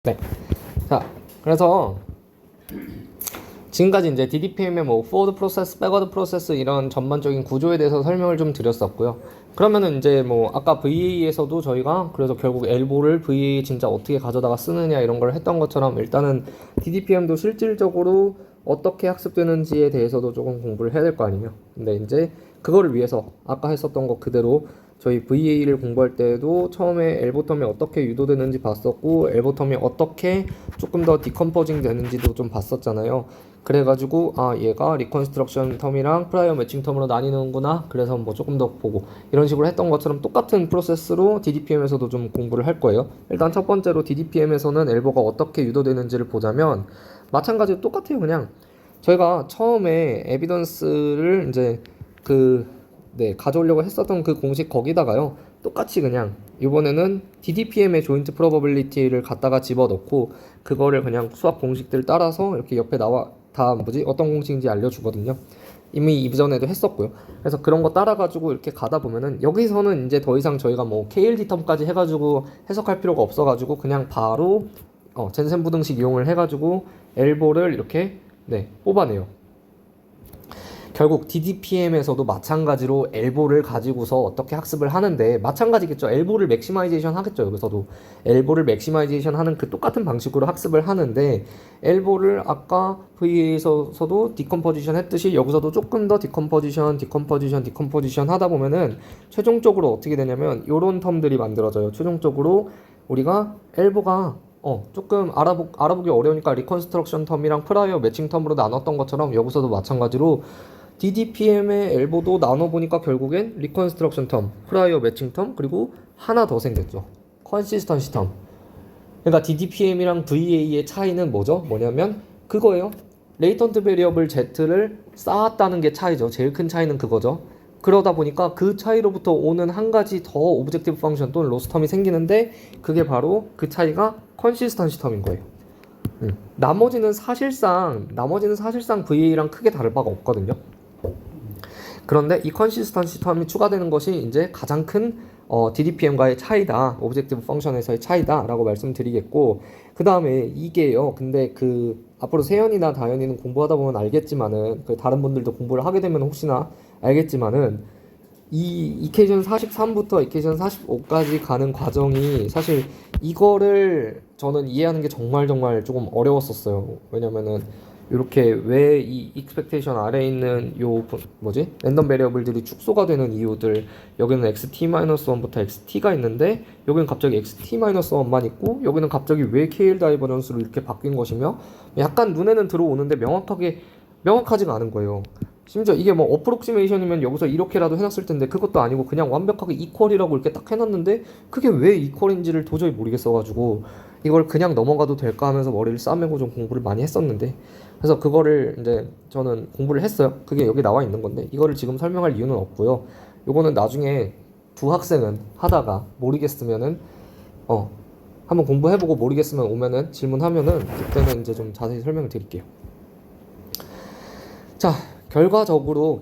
네. 자, 그래서 지금까지 이제 DDPM의 뭐 forward process, backward process 이런 전반적인 구조에 대해서 설명을 좀 드렸었고요. 그러면은 이제 뭐 아까 VA에서도 저희가 그래서 결국 엘보를 VA 진짜 어떻게 가져다가 쓰느냐 이런 걸 했던 것처럼 일단은 DDPM도 실질적으로 어떻게 학습되는지에 대해서도 조금 공부를 해야 될 거 아니에요. 근데 이제 그거를 위해서 아까 했었던 거 그대로 저희 VA를 공부할 때도 처음에 엘보텀이 어떻게 유도되는지 봤었고 엘보텀이 어떻게 조금 더 디컴포징 되는지도 좀 봤었잖아요. 그래가지고 아 얘가 리컨스트럭션 텀이랑 프라이어 매칭 텀으로 나뉘는구나. 그래서 뭐 조금 더 보고 이런 식으로 했던 것처럼 똑같은 프로세스로 DDPM에서도 좀 공부를 할 거예요. 일단 첫 번째로 DDPM에서는 엘보가 어떻게 유도되는지를 보자면 마찬가지로 똑같아요. 그냥 저희가 처음에 에비던스를 이제 가져오려고 했었던 그 공식 거기다가요. 똑같이 그냥 이번에는 DDPM의 조인트 프로버빌리티를 갖다가 집어넣고 그거를 그냥 수학 공식들 따라서 이렇게 옆에 나와 다 어떤 공식인지 알려주거든요. 이미 이전에도 했었고요. 그래서 그런 거 따라가지고 이렇게 가다 보면은 여기서는 이제 더 이상 저희가 뭐 KLD 텀까지 해가지고 해석할 필요가 없어가지고 그냥 바로 젠센 부등식 이용을 해가지고 엘보를 이렇게 뽑아내요. 결국 DDPM에서도 마찬가지로 엘보를 가지고서 어떻게 학습을 하는데 마찬가지겠죠. 엘보를 맥시마이제이션 하겠죠. 여기서도 엘보를 맥시마이제이션 하는 그 똑같은 방식으로 학습을 하는데 엘보를 아까 VA에서도 디컴포지션 했듯이 여기서도 조금 더 디컴포지션 하다 보면은 최종적으로 어떻게 되냐면 요런 텀들이 만들어져요. 최종적으로 우리가 엘보가 조금 알아보기 어려우니까 리컨스트럭션 텀이랑 프라이어 매칭 텀으로 나눴던 것처럼 여기서도 마찬가지로 DDPM의 엘보도 나눠보니까 결국엔 리컨스트럭션 텀, 프라이어 매칭 텀, 그리고 하나 더 생겼죠. 컨시스턴시 텀. 그러니까 DDPM이랑 VA의 차이는 뭐냐면 그거예요. 레이턴트 베리어블 Z를 쌓았다는 게 차이죠. 제일 큰 차이는 그거죠. 그러다 보니까 그 차이로부터 오는 한 가지 더 오브젝티브 펑션 또는 로스 텀이 생기는데 그게 바로 그 차이가 컨시스턴시 텀인 거예요. 나머지는 사실상 VA랑 크게 다를 바가 없거든요. 그런데 이 컨시스턴시 텀이 추가되는 것이 이제 가장 큰 DDPM과의 차이다. 오브젝티브 펑션에서의 차이다 라고 말씀드리겠고 그 다음에 이게요. 근데 앞으로 세연이나 다현이는 공부하다 보면 알겠지만은 다른 분들도 공부를 하게 되면 혹시나 알겠지만은 이 이케이션 43부터 이케이션 45까지 가는 과정이 사실 이거를 저는 이해하는 게 정말 조금 어려웠었어요. 왜냐면은 이렇게 왜 이 익스펙테이션 아래에 있는 랜덤 베리어블들이 축소가 되는 이유들 여기는 xt-1부터 xt가 있는데 여기는 갑자기 xt-1만 있고 여기는 갑자기 왜 KL 다이버전스로 이렇게 바뀐 것이며 약간 눈에는 들어오는데 명확하지가 않은 거예요. 심지어 이게 뭐 어프록시메이션이면 여기서 이렇게라도 해놨을 텐데 그것도 아니고 그냥 완벽하게 이퀄이라고 이렇게 딱 해놨는데 그게 왜 이퀄인지를 도저히 모르겠어가지고 이걸 그냥 넘어가도 될까 하면서 머리를 싸매고 좀 공부를 많이 했었는데 그래서 그거를 이제 저는 공부를 했어요. 그게 여기 나와 있는 건데 이거를 지금 설명할 이유는 없고요. 요거는 나중에 두 학생은 하다가 모르겠으면은 한번 공부해보고 모르겠으면 오면은 질문하면은 그때는 이제 좀 자세히 설명을 드릴게요. 자, 결과적으로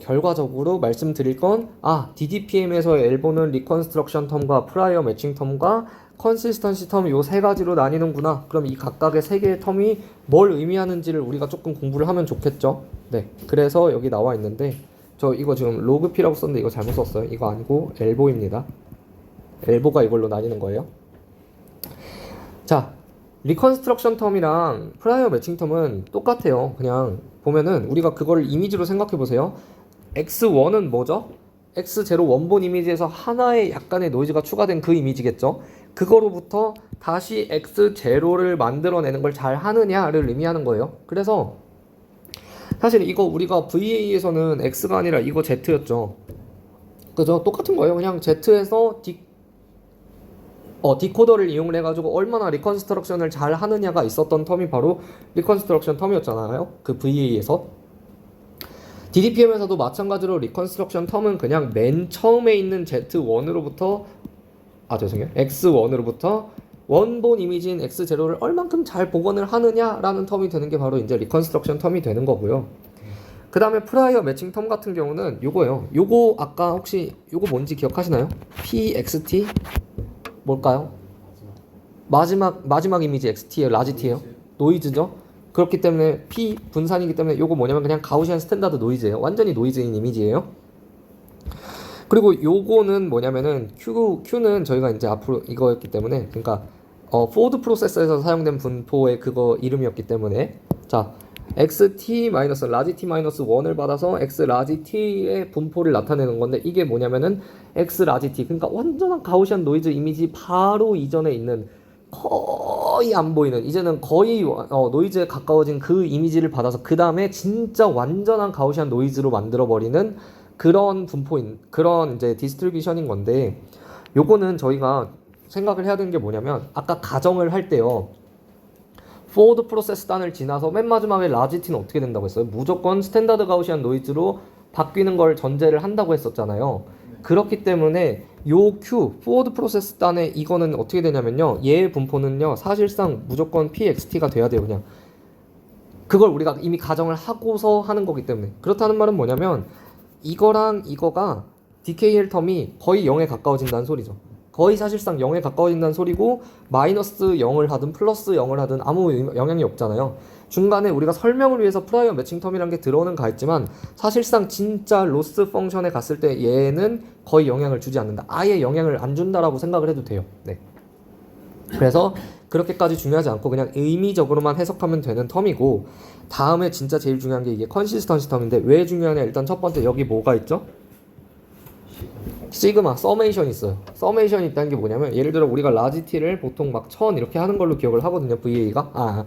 말씀드릴 건 DDPM에서의 엘보는 리컨스트럭션 텀과 프라이어 매칭 텀과 컨시스턴시 텀 요 세 가지로 나뉘는구나. 그럼 이 각각의 세 개의 텀이 뭘 의미하는지를 우리가 조금 공부를 하면 좋겠죠. 네, 그래서 여기 나와 있는데 저 이거 지금 로그 P라고 썼는데 이거 잘못 썼어요. 이거 아니고 엘보입니다. 엘보가 이걸로 나뉘는 거예요. 자, 리컨스트럭션 텀이랑 프라이어 매칭 텀은 똑같아요. 그냥 보면은 우리가 그거를 이미지로 생각해 보세요. x1은 뭐죠? x0 원본 이미지에서 하나의 약간의 노이즈가 추가된 그 이미지겠죠. 그거로부터 다시 x0를 만들어내는 걸 잘 하느냐를 의미하는 거예요. 그래서 사실 이거 우리가 VA에서는 x가 아니라 이거 z였죠. 그죠? 똑같은 거예요. 그냥 z에서 디코더를 이용을 해가지고 얼마나 리컨스트럭션을 잘 하느냐가 있었던 텀이 바로 리컨스트럭션 텀이었잖아요. 그 VA에서. DDPM에서도 마찬가지로 리컨스트럭션 텀은 그냥 맨 처음에 있는 Z1으로부터 X1으로부터 원본 이미지인 X0를 얼만큼 잘 복원을 하느냐라는 텀이 되는 게 바로 이제 리컨스트럭션 텀이 되는 거고요. 그 다음에 프라이어 매칭 텀 같은 경우는 요거예요. 요거 아까 혹시 요거 뭔지 기억하시나요? PXT 뭘까요? 마지막 이미지 XT예요, 라지 T예요? 노이즈죠. 그렇기 때문에 P 분산이기 때문에 요거 뭐냐면 그냥 가우시안 스탠다드 노이즈예요. 완전히 노이즈인 이미지예요. 그리고 요거는 뭐냐면은 Q는 저희가 이제 앞으로 이거였기 때문에 그러니까 포드 프로세서에서 사용된 분포의 그거 이름이었기 때문에 자 xt 마이너스 라지 t 마이너스 1을 받아서 x 라지 t의 분포를 나타내는 건데 이게 뭐냐면은 x 라지 t 그러니까 완전한 가우시안 노이즈 이미지 바로 이전에 있는 거의 안 보이는 이제는 거의 노이즈에 가까워진 그 이미지를 받아서 그 다음에 진짜 완전한 가우시안 노이즈로 만들어 버리는 그런 분포인 그런 이제 디스트리뷰션인 건데 요거는 저희가 생각을 해야 되는 게 뭐냐면 아까 가정을 할 때요. 포워드 프로세스 단을 지나서 맨 마지막에 라지 t는 어떻게 된다고 했어요? 무조건 스탠다드 가우시안 노이즈로 바뀌는 걸 전제를 한다고 했었잖아요. 그렇기 때문에 요 Q 포워드 프로세스 단에 이거는 어떻게 되냐면요. 얘의 분포는요. 사실상 무조건 PXT가 돼야 돼요. 그냥 그걸 우리가 이미 가정을 하고서 하는 거기 때문에 그렇다는 말은 뭐냐면 이거랑 이거가 DKL 텀이 거의 0에 가까워진다는 소리죠. 거의 사실상 0에 가까워진다는 소리고 마이너스 0을 하든 플러스 0을 하든 아무 영향이 없잖아요. 중간에 우리가 설명을 위해서 프라이어 매칭 텀이라는 게 들어오는 가 있지만 사실상 진짜 로스 펑션에 갔을 때 얘는 거의 영향을 주지 않는다. 아예 영향을 안 준다라고 생각을 해도 돼요. 네. 그래서 그렇게까지 중요하지 않고 그냥 의미적으로만 해석하면 되는 텀이고 다음에 진짜 제일 중요한 게 이게 컨시스턴시 텀인데 왜 중요하냐 일단 첫 번째 여기 뭐가 있죠? 시그마 서메이션이 있어요. 서메이션이 있다는 게 뭐냐면 예를 들어 우리가 라지 t를 보통 막 1000 이렇게 하는 걸로 기억을 하거든요. VA가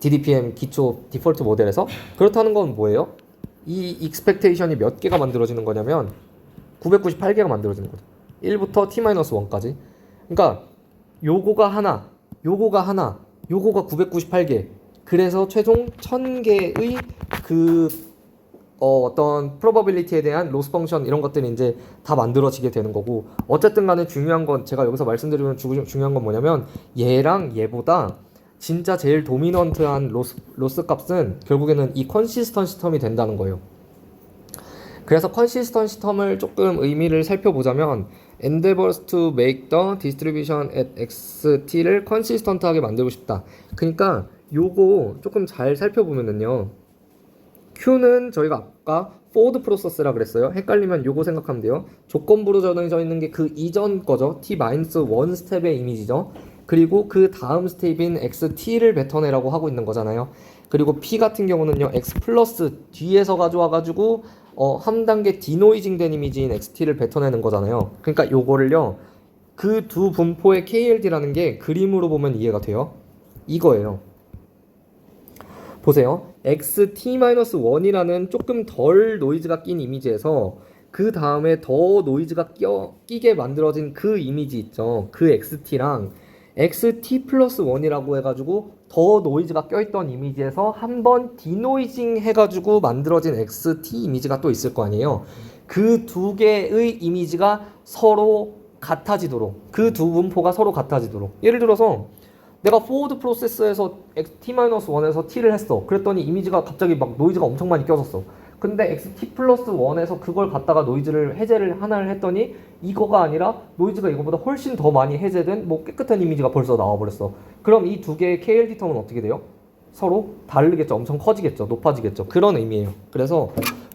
DDPM 기초 디폴트 모델에서 그렇다는 건 뭐예요? 이 익스펙테이션이 몇 개가 만들어지는 거냐면 998개가 만들어지는 거죠. 1부터 t-1까지. 그러니까 요거가 하나, 요거가 하나, 요거가 998개. 그래서 최종 1000개의 그 어떤 probability에 대한 로스 펑션 이런 것들이 이제 다 만들어지게 되는 거고 어쨌든 간에 중요한 건 제가 여기서 말씀드리면 중요한 건 뭐냐면 얘랑 얘보다 진짜 제일 도미넌트한 로스 값은 결국에는 이 컨시스턴시 텀이 된다는 거예요. 그래서 컨시스턴시 텀을 조금 의미를 살펴보자면 endeavors to make the distribution at xt를 컨시스턴트하게 만들고 싶다. 그러니까 요거 조금 잘 살펴보면은요. Q는 저희가 아까 forward process라 그랬어요. 헷갈리면 요거 생각하면 돼요. 조건부로 정해져 있는 게 그 이전 거죠. t-1 스텝의 이미지죠. 그리고 그 다음 스텝인 xt,를 뱉어내라고 하고 있는 거잖아요. 그리고 p 같은 경우는요. x 플러스 뒤에서 가져와가지고 한 단계 디노이징 된 이미지인 xt,를 뱉어내는 거잖아요. 그러니까 요거를요. 그 두 분포의 KLD라는 게 그림으로 보면 이해가 돼요. 이거예요. 보세요. xt-1이라는 조금 덜 노이즈가 낀 이미지에서 그 다음에 더 노이즈가 끼게 만들어진 그 이미지 있죠. 그 xt랑 xt 플러스 1이라고 해가지고 더 노이즈가 껴있던 이미지에서 한번 디노이징 해가지고 만들어진 xt 이미지가 또 있을 거 아니에요. 그 두 개의 이미지가 서로 같아지도록 그 두 분포가 서로 같아지도록 예를 들어서 내가 포워드 프로세스에서 t-1에서 t를 했어. 그랬더니 이미지가 갑자기 막 노이즈가 엄청 많이 껴졌어. 근데 xt 플러스 1에서 그걸 갖다가 노이즈를 해제를 하나를 했더니 이거가 아니라 노이즈가 이거보다 훨씬 더 많이 해제된 뭐 깨끗한 이미지가 벌써 나와버렸어. 그럼 이 두 개의 KLD 텀은 어떻게 돼요? 서로 다르겠죠. 엄청 커지겠죠. 높아지겠죠. 그런 의미예요. 그래서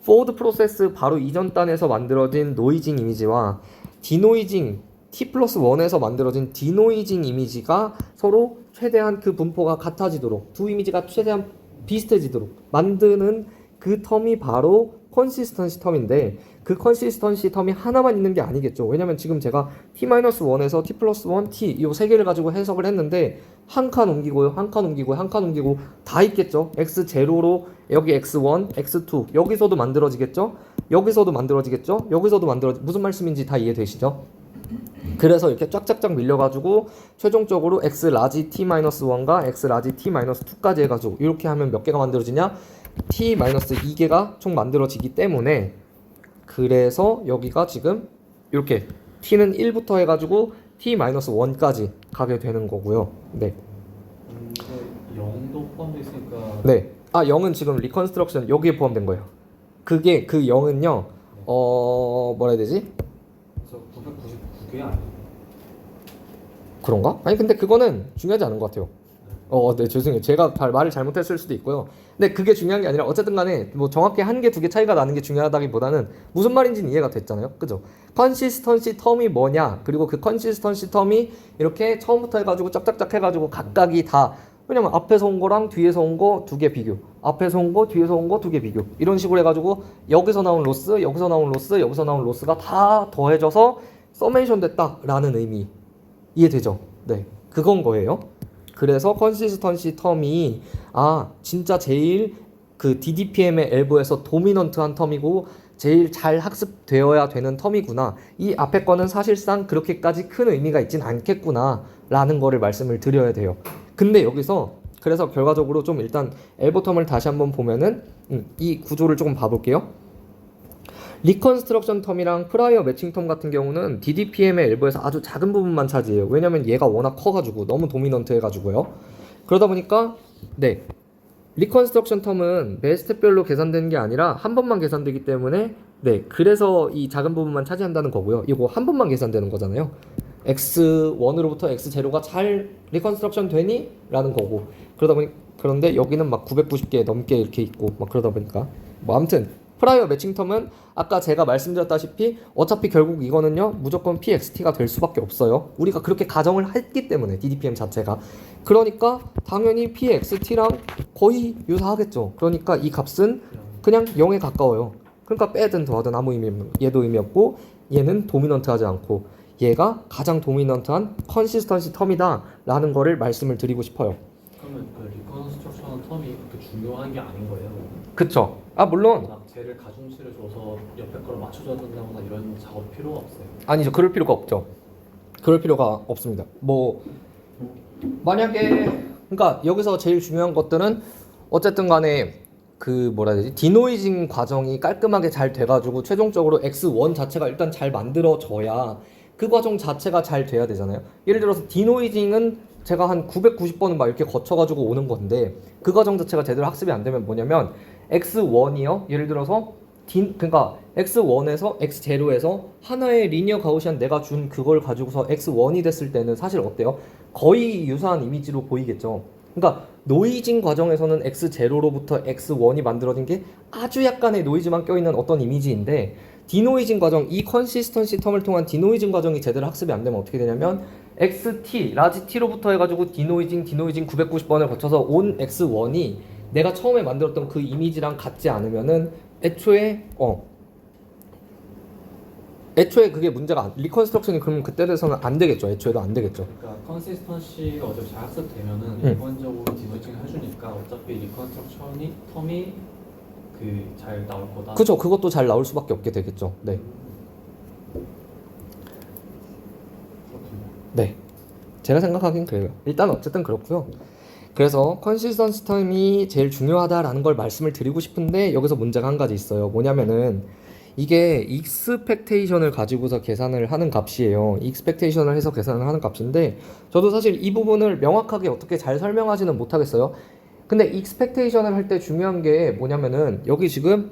포워드 프로세스 바로 이전 단에서 만들어진 노이징 이미지와 디노이징 t 플러스 1에서 만들어진 디노이징 이미지가 서로 최대한 그 분포가 같아지도록 두 이미지가 최대한 비슷해지도록 만드는 그 텀이 바로 컨시스턴시 텀인데 그 컨시스턴시 텀이 하나만 있는 게 아니겠죠. 왜냐면 지금 제가 t-1에서 t 플러스 1, t 이 세 개를 가지고 해석을 했는데 한 칸 옮기고요. 한 칸 옮기고 한 칸 옮기고 다 있겠죠. x0로 여기 x1, x2 여기서도 만들어지겠죠. 여기서도 만들어지겠죠. 여기서도 무슨 말씀인지 다 이해되시죠? 그래서 이렇게 쫙쫙쫙 밀려가지고 최종적으로 x 라지 t-1과 x 라지 t-2까지 해가지고 이렇게 하면 몇 개가 만들어지냐? t-2개가 총 만들어지기 때문에 그래서 여기가 지금 이렇게 t는 1부터 해가지고 t-1까지 가게 되는 거고요. 네. 0도 포함되어 있으니까. 네. 0은 지금 리컨스트럭션 여기에 포함된 거예요. 그게 그 0은요. 뭐라 해야 되지? 그래서 999개 아니에요? 그런가? 아니 근데 그거는 중요하지 않은 것 같아요. 네, 죄송해요. 제가 말을 잘못했을 수도 있고요. 근데 그게 중요한 게 아니라 어쨌든 간에 뭐 정확히 한 개, 두 개 차이가 나는 게 중요하다기보다는 무슨 말인지는 이해가 됐잖아요. 그죠? 컨시스턴시 텀이 뭐냐? 그리고 그 컨시스턴시 텀이 이렇게 처음부터 해가지고 짝짝짝 해가지고 각각이 다 왜냐면 앞에서 온 거랑 뒤에서 온 거 두 개 비교, 앞에서 온 거, 뒤에서 온 거 두 개 비교 이런 식으로 해가지고 여기서 나온 로스, 여기서 나온 로스, 여기서 나온 로스가 다 더해져서 서메이션 됐다라는 의미 이해되죠? 네, 그건 거예요. 그래서 컨시스턴시 텀이 진짜 제일 그 DDPM의 엘보에서 도미넌트한 텀이고 제일 잘 학습되어야 되는 텀이구나. 이 앞에 거는 사실상 그렇게까지 큰 의미가 있진 않겠구나 라는 거를 말씀을 드려야 돼요. 근데 여기서 그래서 결과적으로 좀 일단 엘보 텀을 다시 한번 보면은 이 구조를 조금 봐볼게요. 리컨스트럭션 텀이랑 프라이어 매칭 텀 같은 경우는 DDPM의 엘보에서 아주 작은 부분만 차지해요. 왜냐면 얘가 워낙 커가지고 너무 도미넌트 해가지고요. 그러다 보니까 네, 리컨스트럭션 텀은 매 스텝별로 계산되는 게 아니라 한 번만 계산되기 때문에 네, 그래서 이 작은 부분만 차지한다는 거고요. 이거 한 번만 계산되는 거잖아요. X1으로부터 X0가 잘 리컨스트럭션 되니? 라는 거고 그런데 여기는 막 990개 넘게 이렇게 있고 막 그러다 보니까 뭐 아무튼 프라이어 매칭 텀은 아까 제가 말씀드렸다시피 어차피 결국 이거는요 무조건 PXT가 될 수밖에 없어요. 우리가 그렇게 가정을 했기 때문에 DDPM 자체가 그러니까 당연히 PXT랑 거의 유사하겠죠. 그러니까 이 값은 그냥 0에 가까워요. 그러니까 빼든 더하든 아무 의미 없는 얘도 의미 없고 얘는 도미넌트하지 않고 얘가 가장 도미넌트한 컨시스턴시 텀이다 라는 거를 말씀을 드리고 싶어요. 그러면 그 리컨스트럭션 텀이 그렇게 중요한 게 아닌 거예요? 그쵸. 물론 쟤를 가중치를 줘서 옆에 걸 맞춰줘야 된다거나 이런 작업 필요가 없어요? 아니죠. 그럴 필요가 없죠. 그럴 필요가 없습니다. 뭐 만약에 그러니까 여기서 제일 중요한 것들은 어쨌든 간에 그 뭐라 해야 되지? 디노이징 과정이 깔끔하게 잘 돼가지고 최종적으로 X1 자체가 일단 잘 만들어져야 그 과정 자체가 잘 돼야 되잖아요. 예를 들어서 디노이징은 제가 한 990번은 막 이렇게 거쳐가지고 오는 건데 그 과정 자체가 제대로 학습이 안 되면 뭐냐면 X1이요. 예를 들어서 그러니까 X1에서 X0에서 하나의 리니어 가우시안 내가 준 그걸 가지고서 X1이 됐을 때는 사실 어때요? 거의 유사한 이미지로 보이겠죠. 그러니까 노이징 과정에서는 X0로부터 X1이 만들어진 게 아주 약간의 노이즈만 껴있는 어떤 이미지인데 디노이징 과정, 이 컨시스턴시 텀을 통한 디노이징 과정이 제대로 학습이 안 되면 어떻게 되냐면 XT, 라지 T로부터 해가지고 디노이징 990번을 거쳐서 온 X1이 내가 처음에 만들었던 그 이미지랑 같지 않으면은 애초에 그게 문제가 리컨스트럭션이 그러면 그때 돼서는 안 되겠죠. 애초에도 안 되겠죠. 그러니까 컨시스턴시가 어차피 잘 학습되면은 일반적으로 디노이징 해주니까 어차피 리컨스트럭션이 텀이 그 잘 나올 거다. 그죠. 그것도 잘 나올 수밖에 없게 되겠죠. 네. 그렇군요. 네. 제가 생각하긴 그래요. 일단 어쨌든 그렇고요. 그래서 컨시스턴시 텀이 제일 중요하다라는 걸 말씀을 드리고 싶은데 여기서 문제가 한 가지 있어요. 뭐냐면은 이게 익스펙테이션을 가지고서 계산을 하는 값이에요. 익스펙테이션을 해서 계산을 하는 값인데 저도 사실 이 부분을 명확하게 어떻게 잘 설명하지는 못하겠어요. 근데 익스펙테이션을 할 때 중요한 게 뭐냐면은 여기 지금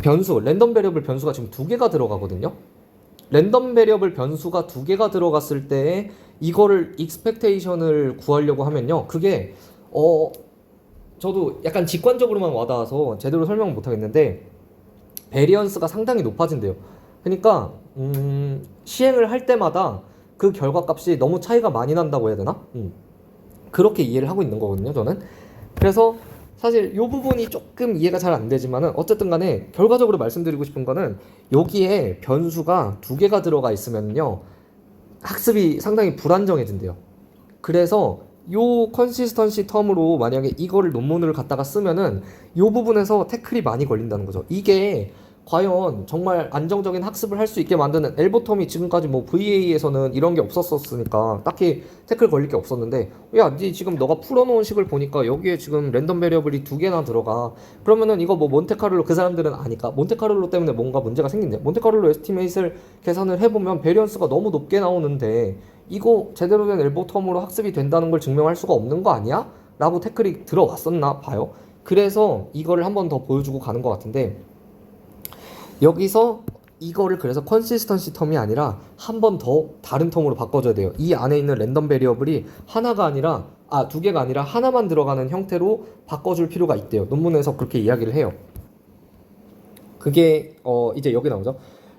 변수, 랜덤 베리어블 변수가 지금 2개가 들어가거든요. 랜덤 베리어블 변수가 2개가 들어갔을 때 이거를 익스펙테이션을 구하려고 하면요. 그게 저도 약간 직관적으로만 와닿아서 제대로 설명을 못 하겠는데 베리언스가 상당히 높아진대요. 그러니까 시행을 할 때마다 그 결과값이 너무 차이가 많이 난다고 해야 되나? 그렇게 이해를 하고 있는 거거든요, 저는. 그래서 사실 이 부분이 조금 이해가 잘 안 되지만은 어쨌든 간에 결과적으로 말씀드리고 싶은 거는 여기에 변수가 2개가 들어가 있으면요. 학습이 상당히 불안정해진대요. 그래서 요 컨시스턴시 텀으로 만약에 이거를 논문을 갖다가 쓰면은 요 부분에서 태클이 많이 걸린다는 거죠. 이게 과연 정말 안정적인 학습을 할 수 있게 만드는 엘보 텀이 지금까지 뭐 VA에서는 이런 게 없었으니까 딱히 태클 걸릴 게 없었는데 야, 니 지금 너가 풀어놓은 식을 보니까 여기에 지금 랜덤 베리어블이 2개나 들어가. 그러면은 이거 뭐 몬테카를로 그 사람들은 아니까 몬테카를로 때문에 뭔가 문제가 생긴대. 몬테카를로 에스티메이트를 계산을 해보면 베리언스가 너무 높게 나오는데 이거 제대로 된 엘보 텀으로 학습이 된다는 걸 증명할 수가 없는 거 아니야? 라고 태클이 들어왔었나 봐요. 그래서 이거를 한 번 더 보여주고 가는 것 같은데 여기서 이거를 그래서 컨시스턴시 텀이 아니라 한 번 더 다른 텀으로 바꿔줘야 돼요. 이 안에 있는 랜덤 베리어블이 하나가 아니라 두 개가 아니라 하나만 들어가는 형태로 바꿔줄 필요가 있대요. 논문에서 그렇게 이야기를 해요. 그게 이제 여기 나오죠.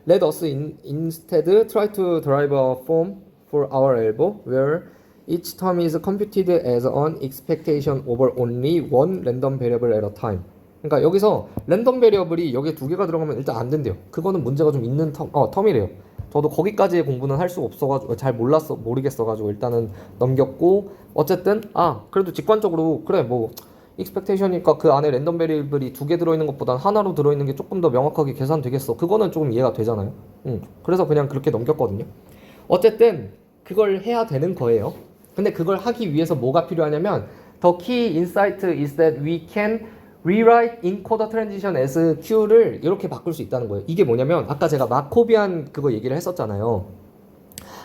Let us instead try to derive a form for our elbow where each term is computed as an expectation over only one random variable at a time. 그러니까 여기서 랜덤 베리어블이 여기에 두 개가 들어가면 일단 안 된대요. 그거는 문제가 좀 있는 텀이래요. 저도 거기까지의 공부는 할 수 없어가지고 잘 모르겠어가지고 일단은 넘겼고, 어쨌든 그래도 직관적으로 그래 뭐 익스펙테이션이니까 그 안에 랜덤 베리어블이 두 개 들어있는 것보단 하나로 들어있는 게 조금 더 명확하게 계산되겠어. 그거는 조금 이해가 되잖아요. 그래서 그냥 그렇게 넘겼거든요. 어쨌든 그걸 해야 되는 거예요. 근데 그걸 하기 위해서 뭐가 필요하냐면 The key insight is that we can rewrite encoder transition as Q를 이렇게 바꿀 수 있다는 거예요. 이게 뭐냐면 아까 제가 마코비안 그거 얘기를 했었잖아요.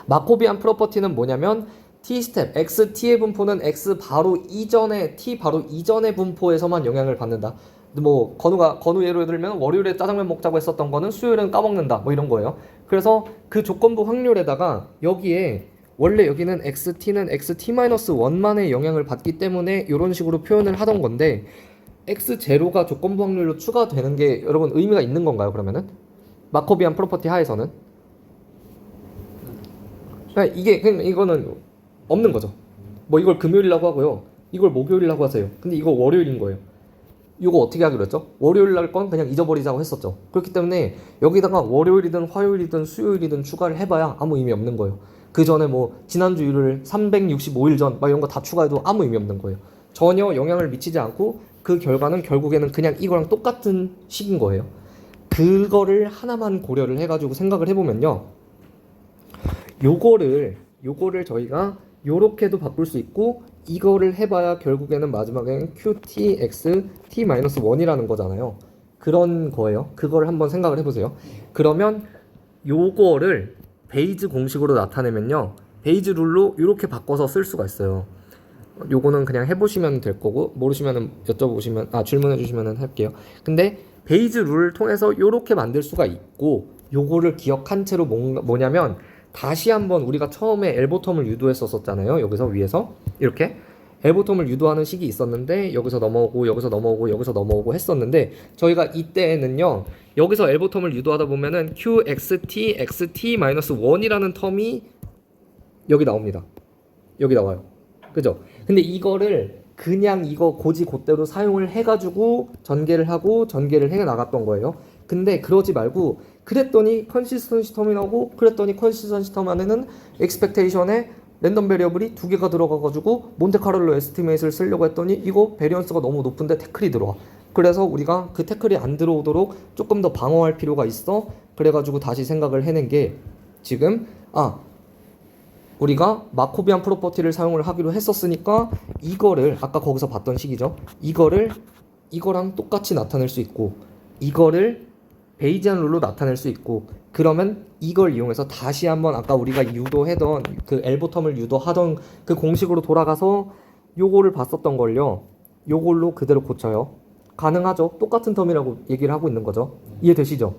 마코비안 프로퍼티는 뭐냐면 t 스텝 x t의 분포는 x 바로 이전에 t 바로 이전의 분포에서만 영향을 받는다. 뭐 건우 예로 들면 월요일에 짜장면 먹자고 했었던 거는 수요일은 까먹는다 뭐 이런 거예요. 그래서 그 조건부 확률에다가 여기에 원래 여기는 xt는 xt-1만의 영향을 받기 때문에 이런 식으로 표현을 하던 건데 x0가 조건부 확률로 추가되는 게 여러분 의미가 있는 건가요? 그러면은 마코비안 프로퍼티 하에서는 이거는 없는 거죠. 뭐 이걸 금요일이라고 하고요, 이걸 목요일이라고 하세요. 근데 이거 월요일인 거예요. 이거 어떻게 하기로 했죠? 월요일 날 건 그냥 잊어버리자고 했었죠. 그렇기 때문에 여기다가 월요일이든 화요일이든 수요일이든 추가를 해봐야 아무 의미 없는 거예요. 그 전에 뭐 지난주 일요일 365일 전 막 이런 거 다 추가해도 아무 의미 없는 거예요. 전혀 영향을 미치지 않고 그 결과는 결국에는 그냥 이거랑 똑같은 식인 거예요. 그거를 하나만 고려를 해가지고 생각을 해보면요, 요거를 저희가 요렇게도 바꿀 수 있고, 이거를 해봐야 결국에는 마지막엔 qtx t-1이라는 거잖아요. 그런 거예요. 그걸 한번 생각을 해보세요. 그러면 요거를 베이즈 공식으로 나타내면요, 베이즈 룰로 이렇게 바꿔서 쓸 수가 있어요. 요거는 그냥 해보시면 될 거고, 모르시면 여쭤보시면 질문해 주시면 할게요. 근데 베이즈 룰을 통해서 요렇게 만들 수가 있고, 요거를 기억한 채로 뭐냐면 다시 한번 우리가 처음에 엘보텀을 유도했었잖아요. 여기서 위에서 이렇게 엘보텀을 유도하는 식이 있었는데 여기서 넘어오고 여기서 넘어오고 여기서 넘어오고 했었는데, 저희가 이때에는요 여기서 엘보텀을 유도하다 보면은 qxt xt-1이라는 텀이 여기 나옵니다. 여기 나와요. 그죠? 근데 이거를 그냥 이거 곧대로 사용을 해가지고 전개를 해 나갔던 거예요. 근데 그러지 말고, 그랬더니 컨시스턴시 텀이 나오고, 그랬더니 컨시스턴시 텀 안에는 expectation에 랜덤 베리어블이 두 개가 들어가가지고 몬테카를로 에스티메이트를 쓰려고 했더니 이거 베리언스가 너무 높은데 태클이 들어와. 그래서 우리가 그 태클이 안 들어오도록 조금 더 방어할 필요가 있어. 그래가지고 다시 생각을 해낸 게 지금 우리가 마코비안 프로퍼티를 사용을 하기로 했었으니까 이거를 아까 거기서 봤던 식이죠. 이거랑 똑같이 나타낼 수 있고, 이거를 베이지안 룰로 나타낼 수 있고, 그러면 이걸 이용해서 다시 한번 아까 우리가 유도하던 그 엘보텀을 유도하던 그 공식으로 돌아가서 요거를 봤었던 걸요, 요걸로 그대로 고쳐요. 가능하죠. 똑같은 텀이라고 얘기를 하고 있는 거죠. 이해되시죠?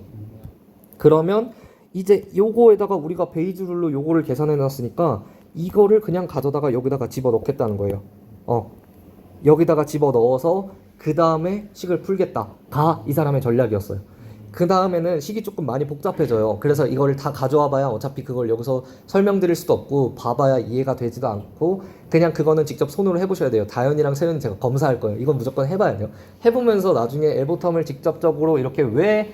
그러면 이제 요거에다가 우리가 베이즈 룰로 요거를 계산해 놨으니까 이거를 그냥 가져다가 여기다가 집어 넣겠다는 거예요. 여기다가 집어 넣어서 그 다음에 식을 풀겠다가 이 사람의 전략이었어요. 그 다음에는 식이 조금 많이 복잡해져요. 그래서 이거를 다 가져와 봐야 어차피 그걸 여기서 설명드릴 수도 없고 봐봐야 이해가 되지도 않고, 그냥 그거는 직접 손으로 해보셔야 돼요. 다현이랑 세윤이 제가 검사할 거예요. 이건 무조건 해봐야 돼요. 해보면서 나중에 엘보텀을 직접적으로 이렇게 왜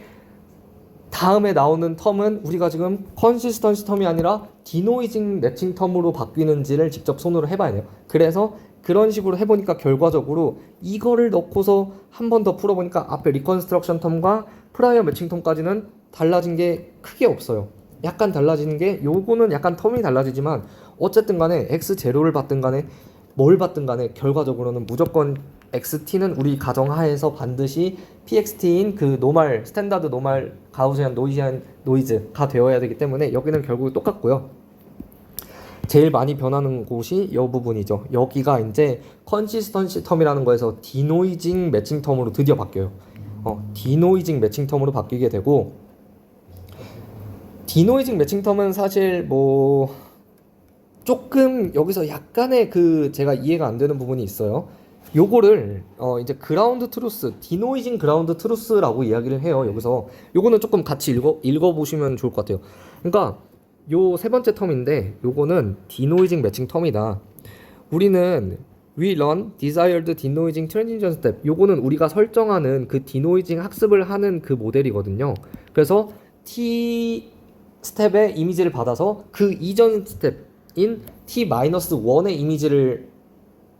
다음에 나오는 텀은 우리가 지금 컨시스턴시 텀이 아니라 디노이징 매칭 텀으로 바뀌는지를 직접 손으로 해봐야 돼요. 그래서 그런 식으로 해보니까 결과적으로 이거를 넣고서 한 번 더 풀어보니까 앞에 리컨스트럭션 텀과 프라이어 매칭 텀까지는 달라진 게 크게 없어요. 약간 달라지는 게 요거는 약간 텀이 달라지지만 어쨌든 간에 x0를 받든 간에 뭘 받든 간에 결과적으로는 무조건 XT는 우리 가정하에서 반드시 PXT인 그 노말, 스탠다드 노말 가우시안 노이즈가 되어야 되기 때문에 여기는 결국 똑같고요. 제일 많이 변하는 곳이 이 부분이죠. 여기가 이제 컨시스턴시 텀이라는 거에서 디노이징 매칭 텀으로 드디어 바뀌어요. 디노이징 매칭 텀으로 바뀌게 되고, 디노이징 매칭 텀은 사실 뭐 조금 여기서 약간의 그 제가 이해가 안 되는 부분이 있어요. 요거를 이제 그라운드 트루스, 디노이징 그라운드 트루스라고 이야기를 해요. 여기서 요거는 조금 같이 읽어 보시면 좋을 것 같아요. 그러니까 요 세 번째 텀인데 요거는 디노이징 매칭 텀이다. 우리는 we learn desired denoising transition step. 요거는 우리가 설정하는 그 디노이징 학습을 하는 그 모델이거든요. 그래서 T 스텝의 이미지를 받아서 그 이전 스텝인 T-1의 이미지를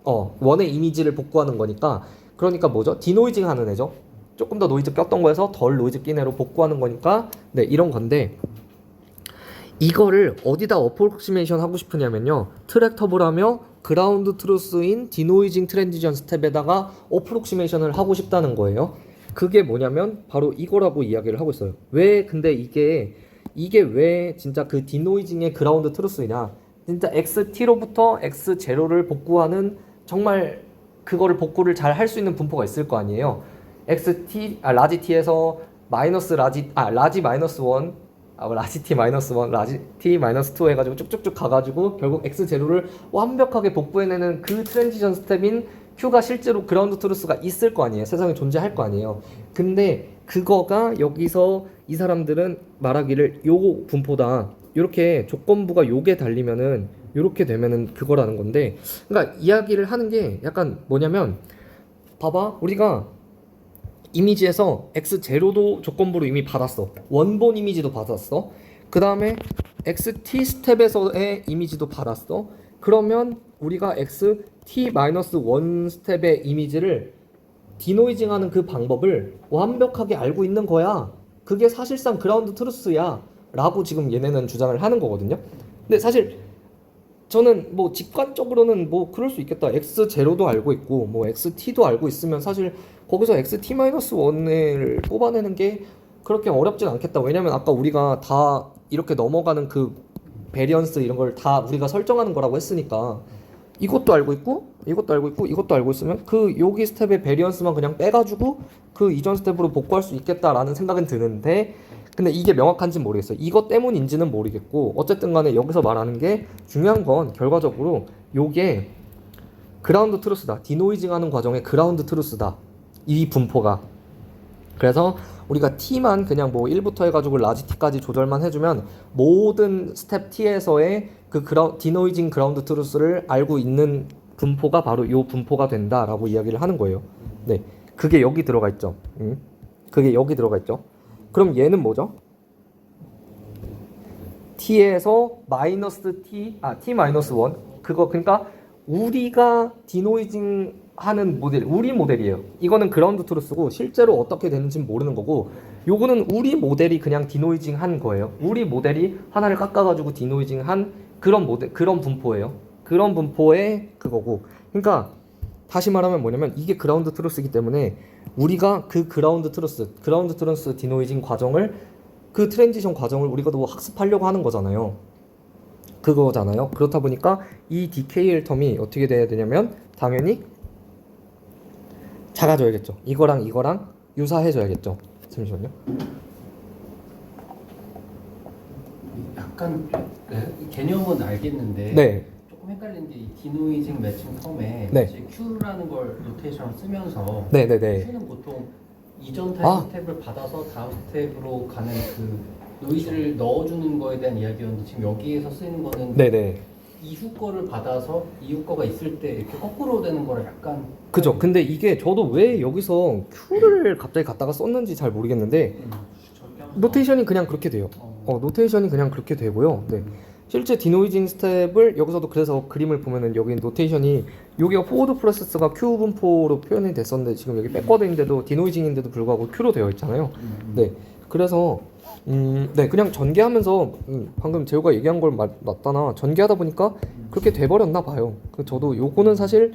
원의 이미지를 복구하는 거니까, 그러니까 뭐죠? 디노이징 하는 애죠. 조금 더 노이즈 꼈던 거에서 덜 노이즈 낀 애로 복구하는 거니까 네, 이런 건데, 이거를 어디다 어프로크시메이션 하고 싶으냐면요, 트랙 터블하며 그라운드 트루스인 디노이징 트랜지션 스텝에다가 어프로크시메이션을 하고 싶다는 거예요. 그게 뭐냐면 바로 이거라고 이야기를 하고 있어요. 왜 근데 이게 왜 진짜 그 디노이징의 그라운드 트루스냐, 진짜 XT로부터 X0를 복구하는, 정말 그거를 복구를 잘 할 수 있는 분포가 있을 거 아니에요. 라지 T에서 라지 마이너스 1, 라지 T 마이너스 1, 라지 T 마이너스 2 해가지고 쭉쭉쭉 가가지고 결국 X0를 완벽하게 복구해내는 그 트랜지션 스텝인 Q가 실제로 그라운드 트루스가 있을 거 아니에요. 세상에 존재할 거 아니에요. 근데 그거가 여기서 이 사람들은 말하기를 요 분포다, 요렇게 조건부가 요게 달리면은 요렇게 되면은 그거라는 건데, 그러니까 이야기를 하는 게 약간 뭐냐면, 봐봐, 우리가 이미지에서 X0도 조건부로 이미 받았어. 원본 이미지도 받았어. 그 다음에 XT 스텝에서의 이미지도 받았어. 그러면 우리가 XT-1 스텝의 이미지를 디노이징하는 그 방법을 완벽하게 알고 있는 거야. 그게 사실상 그라운드 트루스야 라고 지금 얘네는 주장을 하는 거거든요. 근데 사실 저는 뭐 직관적으로는 뭐 그럴 수 있겠다. X0도 알고 있고 뭐 XT도 알고 있으면 사실 거기서 XT-1을 뽑아내는 게 그렇게 어렵진 않겠다. 왜냐면 아까 우리가 다 이렇게 넘어가는 그 베리언스 이런 걸 다 우리가 설정하는 거라고 했으니까, 이것도 알고 있고 이것도 알고 있고 이것도 알고 있으면 그 여기 스텝의 베리언스만 그냥 빼가지고 그 이전 스텝으로 복구할 수 있겠다라는 생각은 드는데, 근데 이게 명확한지는 모르겠어요. 이것 때문인지는 모르겠고, 어쨌든 간에 여기서 말하는 게 중요한 건 결과적으로 요게 그라운드 트루스다, 디노이징 하는 과정의 그라운드 트루스다, 이 분포가. 그래서 우리가 T만 그냥 뭐 1부터 해가지고 라지 T까지 조절만 해주면 모든 스텝 T에서의 그 디노이징 그라운드 트루스를 알고 있는 분포가 바로 요 분포가 된다라고 이야기를 하는 거예요. 네, 그게 여기 들어가 있죠. 그게 여기 들어가 있죠. 그럼 얘는 뭐죠? T에서 마이너스 T 마이너스 1, 그거 그러니까 우리가 디노이징 하는 모델, 우리 모델이에요. 이거는 그라운드 트루스고 실제로 어떻게 되는지는 모르는 거고, 요거는 우리 모델이 그냥 디노이징 한 거예요. 우리 모델이 하나를 깎아가지고 디노이징 한 그런 모델, 그런 분포예요. 그런 분포의 그거고, 그러니까 다시 말하면 뭐냐면 이게 그라운드 트루스이기 때문에 우리가 그 그라운드 트루스 디노이징 과정을, 그 트랜지션 과정을 우리가 또 학습하려고 하는 거잖아요. 그거잖아요. 그렇다 보니까 이 DKL 텀이 어떻게 돼야 되냐면 당연히 작아져야겠죠. 이거랑 유사해져야겠죠. 잠시만요. 약간 개념은 알겠는데 네. 조금 헷갈리는 게 이 디노이징 매칭 텀에 네. 사실 Q라는 걸 노테이션을 쓰면서 네네네. Q는 보통 이전 타입 스텝을 받아서 다음 스텝으로 가는 그 노이즈를 넣어주는 거에 대한 이야기였는데, 지금 여기에서 쓰이는 거는 네네. 이후 거를 받아서 이후 거가 있을 때 이렇게 거꾸로 되는 거를 약간. 그죠. 근데 이게 저도 왜 여기서 Q를 갑자기 갖다가 썼는지 잘 모르겠는데 노테이션이 그냥 그렇게 돼요. 노테이션이 그냥 그렇게 되고요. 네. 실제 디노이징 스텝을 여기서도 그래서 그림을 보면은 여기 노테이션이 여기가 포워드 프로세스가 Q 분포로 표현이 됐었는데 지금 여기 백워드인데도 디노이징인데도 불구하고 Q로 되어 있잖아요. 네. 그래서 네, 그냥 전개하면서 방금 재호가 얘기한 걸 맞다나 전개하다 보니까 그렇게 돼버렸나 봐요. 저도 요거는 사실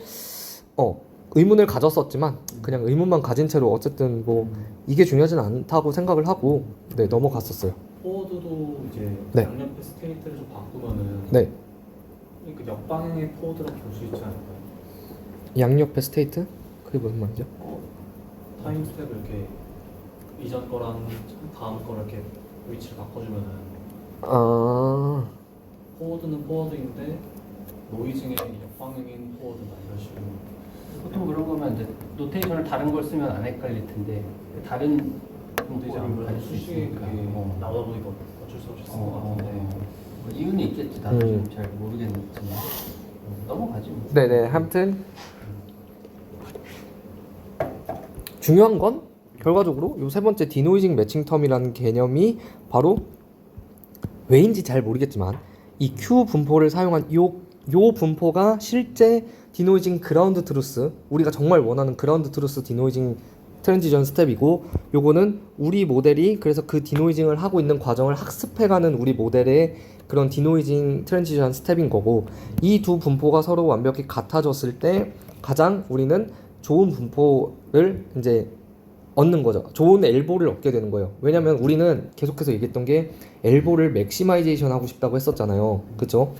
의문을 가졌었지만 그냥 의문만 가진 채로 어쨌든 뭐 이게 중요하진 않다고 생각을 하고 네, 넘어갔었어요. 포워드도 이제 네. 양옆의 스테이트를 좀 바꾸면은 네. 그 역방향의 포워드라고 볼 수 있지 않을까요? 양옆의 스테이트? 그게 무슨 말이죠? 타임 스텝을 이렇게 이전 거랑 다음 거를 이렇게 위치를 바꿔주면은 아, 포워드는 포워드인데 노이징의 역방향인 포워드다 이런 식으로. 보통 그런 거면 이제 노테이션을 다른 걸 쓰면 안 헷갈릴 텐데 다른 근데 이제 분포를 아무래도 가질 수 수식이 있으니까. 나오다 보니까 어쩔 수 없이 쓴 것 같은데. 뭐 이유는 있겠지. 나도 지금 잘 모르겠지만 넘어가지 뭐. 네네. 아무튼 중요한 건 결과적으로 요 세 번째 디노이징 매칭 텀이라는 개념이 바로 왜인지 잘 모르겠지만 이 Q 분포를 사용한 요 분포가 실제 디노이징 그라운드 트루스, 우리가 정말 원하는 그라운드 트루스 디노이징 트랜지션 스텝이고, 요거는 우리 모델이 그래서 그 디노이징을 하고 있는 과정을 학습해가는 우리 모델의 그런 디노이징 트랜지션 스텝인 거고, 이 두 분포가 서로 완벽히 같아졌을 때 가장 우리는 좋은 분포를 이제 얻는 거죠. 좋은 엘보를 얻게 되는 거예요. 왜냐면 우리는 계속해서 얘기했던 게 엘보를 맥시마이제이션 하고 싶다고 했었잖아요. 그쵸?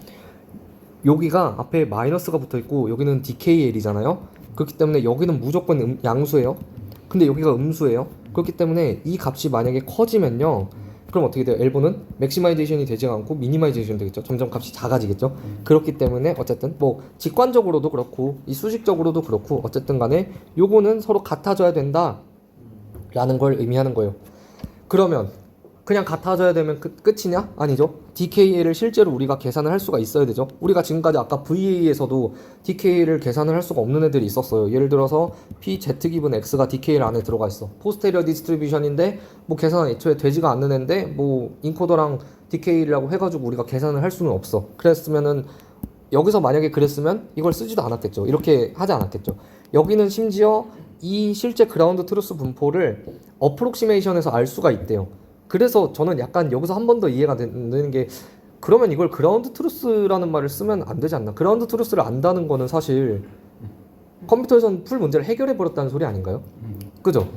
여기가 앞에 마이너스가 붙어 있고 여기는 DKL이잖아요. 그렇기 때문에 여기는 무조건 양수예요. 근데 여기가 음수예요. 그렇기 때문에 이 값이 만약에 커지면요, 그럼 어떻게 돼요? 엘보는 맥시마이제이션이 되지 않고 미니마이제이션 되겠죠. 점점 값이 작아지겠죠. 그렇기 때문에 어쨌든 뭐 직관적으로도 그렇고 이 수식적으로도 그렇고 어쨌든 간에 요거는 서로 같아져야 된다 라는 걸 의미하는 거예요. 그러면 그냥 같아져야 되면 끝이냐? 아니죠. DKA를 실제로 우리가 계산을 할 수가 있어야 되죠. 우리가 지금까지 아까 VA에서도 DKA를 계산을 할 수가 없는 애들이 있었어요. 예를 들어서 PZ 기분 X가 DKA 안에 들어가 있어. 포스테리어 디스트리뷰션인데 뭐 계산은 애초에 되지가 않는 애인데 뭐 인코더랑 DKA라고 해가지고 우리가 계산을 할 수는 없어. 그랬으면은 여기서 만약에 그랬으면 이걸 쓰지도 않았겠죠. 이렇게 하지 않았겠죠. 여기는 심지어 이 실제 그라운드 트루스 분포를 어프록시메이션에서 알 수가 있대요. 그래서 저는 약간 여기서 한 번 더 이해가 되는 게, 그러면 이걸 그라운드 트루스라는 말을 쓰면 안 되지 않나? 그라운드 트루스를 안다는 거는 사실 컴퓨터에서는 풀 문제를 해결해 버렸다는 소리 아닌가요? 그죠?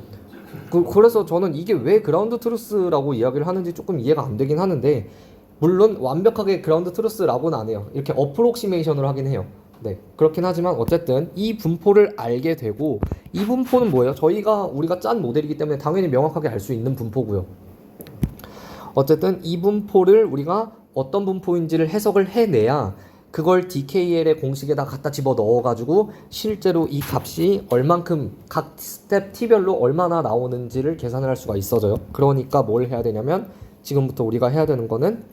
그래서 저는 이게 왜 그라운드 트루스라고 이야기를 하는지 조금 이해가 안 되긴 하는데, 물론 완벽하게 그라운드 트루스라고는 안 해요. 이렇게 어프록시메이션으로 하긴 해요. 네, 그렇긴 하지만 어쨌든 이 분포를 알게 되고, 이 분포는 뭐예요? 우리가 짠 모델이기 때문에 당연히 명확하게 알 수 있는 분포고요. 어쨌든 이 분포를 우리가 어떤 분포인지를 해석을 해내야 그걸 DKL의 공식에다 갖다 집어 넣어가지고 실제로 이 값이 얼만큼 각 스텝 T별로 얼마나 나오는지를 계산을 할 수가 있어져요. 그러니까 뭘 해야 되냐면 지금부터 우리가 해야 되는 거는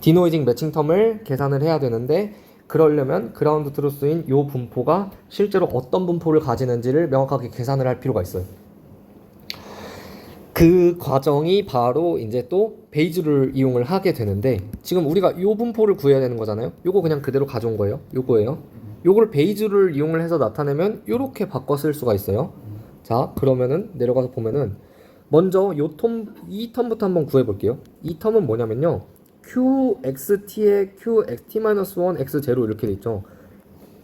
디노이징 매칭 텀을 계산을 해야 되는데, 그러려면 그라운드 트루스인 요 분포가 실제로 어떤 분포를 가지는지를 명확하게 계산을 할 필요가 있어요. 그 과정이 바로 이제 또 베이즈를 이용을 하게 되는데, 지금 우리가 요 분포를 구해야 되는 거잖아요. 요거 그냥 그대로 가져온 거예요. 요거예요. 요걸 베이즈를 이용을 해서 나타내면 요렇게 바꿔 쓸 수가 있어요. 자, 그러면은 내려가서 보면은 먼저 이 텀부터 한번 구해 볼게요. 이 텀은 뭐냐면요, QXT에 QXT-1 X0 이렇게 돼 있죠.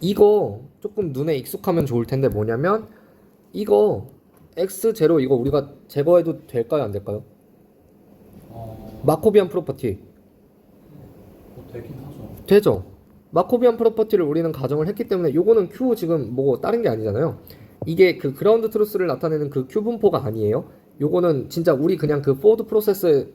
이거 조금 눈에 익숙하면 좋을 텐데 뭐냐면, 이거 X0 이거 우리가 제거해도 될까요, 안 될까요? 마코비안 프로퍼티 뭐 되긴 하죠. 되죠. 마코비안 프로퍼티를 우리는 가정을 했기 때문에 요거는 Q 지금 뭐 다른 게 아니잖아요. 이게 그 그라운드 트루스를 나타내는 그 Q 분포가 아니에요. 요거는 진짜 우리 그냥 그 포워드 프로세스에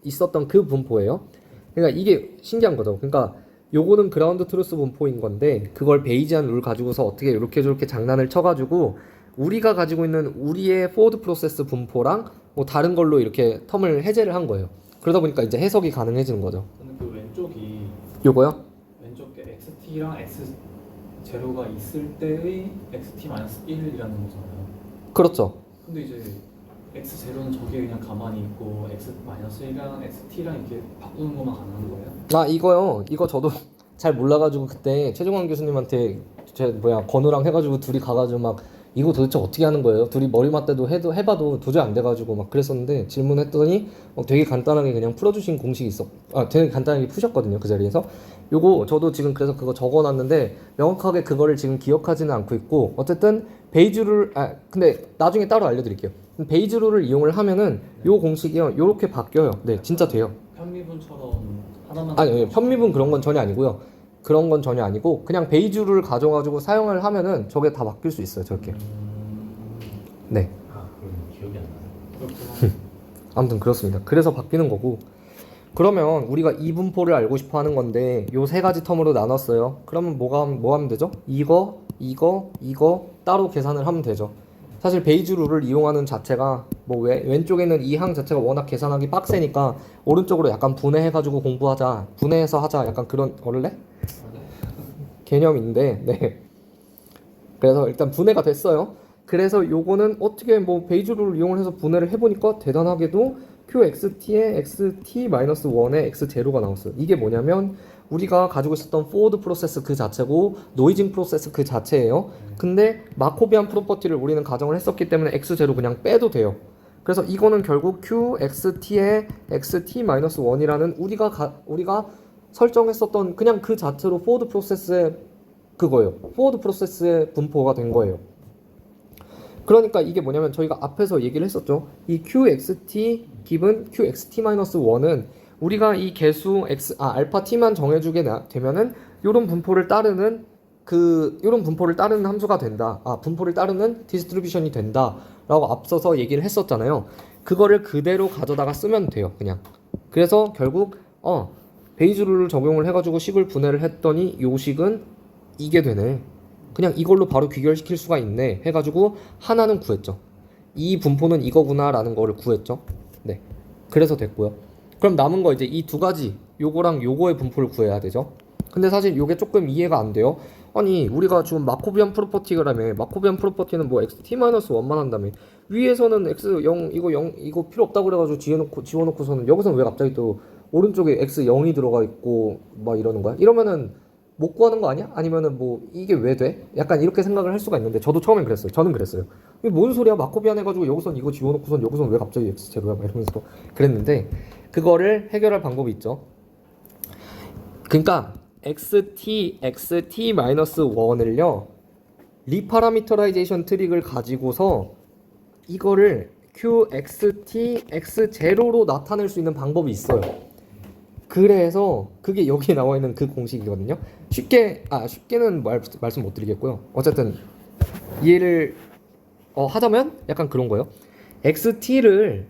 있었던 그 분포예요. 그러니까 이게 신기한 거죠. 그러니까 요거는 그라운드 트루스 분포인 건데, 그걸 베이지안 룰 가지고서 어떻게 이렇게 저렇게 장난을 쳐가지고 우리가 가지고 있는 우리의 포워드 프로세스 분포랑 뭐 다른 걸로 이렇게 텀을 해제를 한 거예요. 그러다 보니까 이제 해석이 가능해지는 거죠. 근데 그 왼쪽이 요거요? 왼쪽 게 XT랑 X0가 있을 때의 XT-1이라는 거잖아요. 그렇죠. 근데 이제 X0는 저게 그냥 가만히 있고 X-1이랑 XT랑 이렇게 바꾸는 것만 가능한 거예요? 아, 이거요. 이거 저도 잘 몰라가지고 그때 최종환 교수님한테 건우랑 해가지고 둘이 가가지고 막 이거 도대체 어떻게 하는 거예요? 둘이 머리 맞대도 해봐도 도저히 안 돼가지고 막 그랬었는데, 질문했더니 되게 간단하게 그냥 풀어주신 공식이 되게 간단하게 푸셨거든요, 그 자리에서. 요거 저도 지금 그래서 그거 적어놨는데 명확하게 그거를 지금 기억하지는 않고 있고, 어쨌든 베이즈룰 근데 나중에 따로 알려드릴게요. 베이즈룰을 이용을 하면은 요 공식이요 요렇게 바뀌어요. 네, 진짜 돼요. 편미분처럼 하나만. 아니, 편미분 그런 건 전혀 아니고요. 그런 건 전혀 아니고 그냥 베이즈룰을 가져가지고 사용을 하면은 저게 다 바뀔 수 있어요, 저렇게. 네. 아, 그럼 기억이 안 나요. 그렇구나. 아무튼 그렇습니다. 그래서 바뀌는 거고, 그러면 우리가 이 분포를 알고 싶어 하는 건데 요 세 가지 텀으로 나눴어요. 그러면 뭐 하면 되죠? 이거 따로 계산을 하면 되죠. 사실 베이즈 룰을 이용하는 자체가 뭐 왼쪽에는 이 항 자체가 워낙 계산하기 빡세니까 오른쪽으로 약간 분해해가지고 공부하자, 분해해서 하자, 약간 그런 어를래? 개념인데, 네. 그래서 일단 분해가 됐어요. 그래서 요거는 어떻게 뭐 베이즈 룰을 이용을 해서 분해를 해보니까 대단하게도 QXT에 XT-1에 X0가 나왔어요. 이게 뭐냐면 우리가 가지고 있었던 forward 프로세스 그 자체고 노이징 프로세스 그 자체예요. 근데 마코비안 프로퍼티를 우리는 가정을 했었기 때문에 X0 그냥 빼도 돼요. 그래서 이거는 결국 QXT에 XT-1이라는 우리가 설정했었던 그냥 그 자체로 forward 프로세스의 그거예요. forward 프로세스의 분포가 된 거예요. 그러니까 이게 뭐냐면 저희가 앞에서 얘기를 했었죠. 이 QXT 기분 QXT-1은 우리가 이 개수 알파 t만 정해주게 되면은 요런 분포를 따르는 요런 분포를 따르는 함수가 된다. 분포를 따르는 디스트리뷰션이 된다라고 앞서서 얘기를 했었잖아요. 그거를 그대로 가져다가 쓰면 돼요. 그냥. 그래서 결국 베이즈 룰을 적용을 해가지고 식을 분해를 했더니 요 식은 이게 되네. 그냥 이걸로 바로 귀결시킬 수가 있네 해가지고 하나는 구했죠. 이 분포는 이거구나라는 거를 구했죠. 네, 그래서 됐고요. 그럼 남은 거 이제 이 두 가지 요거랑 요거의 분포를 구해야 되죠. 근데 사실 요게 조금 이해가 안 돼요. 아니 우리가 지금 마코비안 프로퍼티라며 마코비안 프로퍼티는 뭐 xt-1만 한다며 위에서는 x0 이거 0 이거 필요 없다고 그래가지고 지워놓고서는 여기서는 왜 갑자기 또 오른쪽에 x0이 들어가 있고 막 이러는 거야? 이러면은 못 구하는 거 아니야? 아니면은 뭐 이게 왜 돼? 약간 이렇게 생각을 할 수가 있는데 저도 처음엔 그랬어요. 저는 그랬어요. 이게 뭔 소리야? 마코비안 해가지고 여기선 이거 지워놓고선 여기선 왜 갑자기 x0야? 막 이러면서 그랬는데 그거를 해결할 방법이 있죠. 그러니까 XT-1을요 리파라미터라이제이션 트릭을 가지고서 이거를 QXT X0로 나타낼 수 있는 방법이 있어요. 그래서 그게 여기에 나와 있는 그 공식이거든요. 쉽게는 말씀 못 드리겠고요. 어쨌든 이해를 하자면 약간 그런 거예요. XT는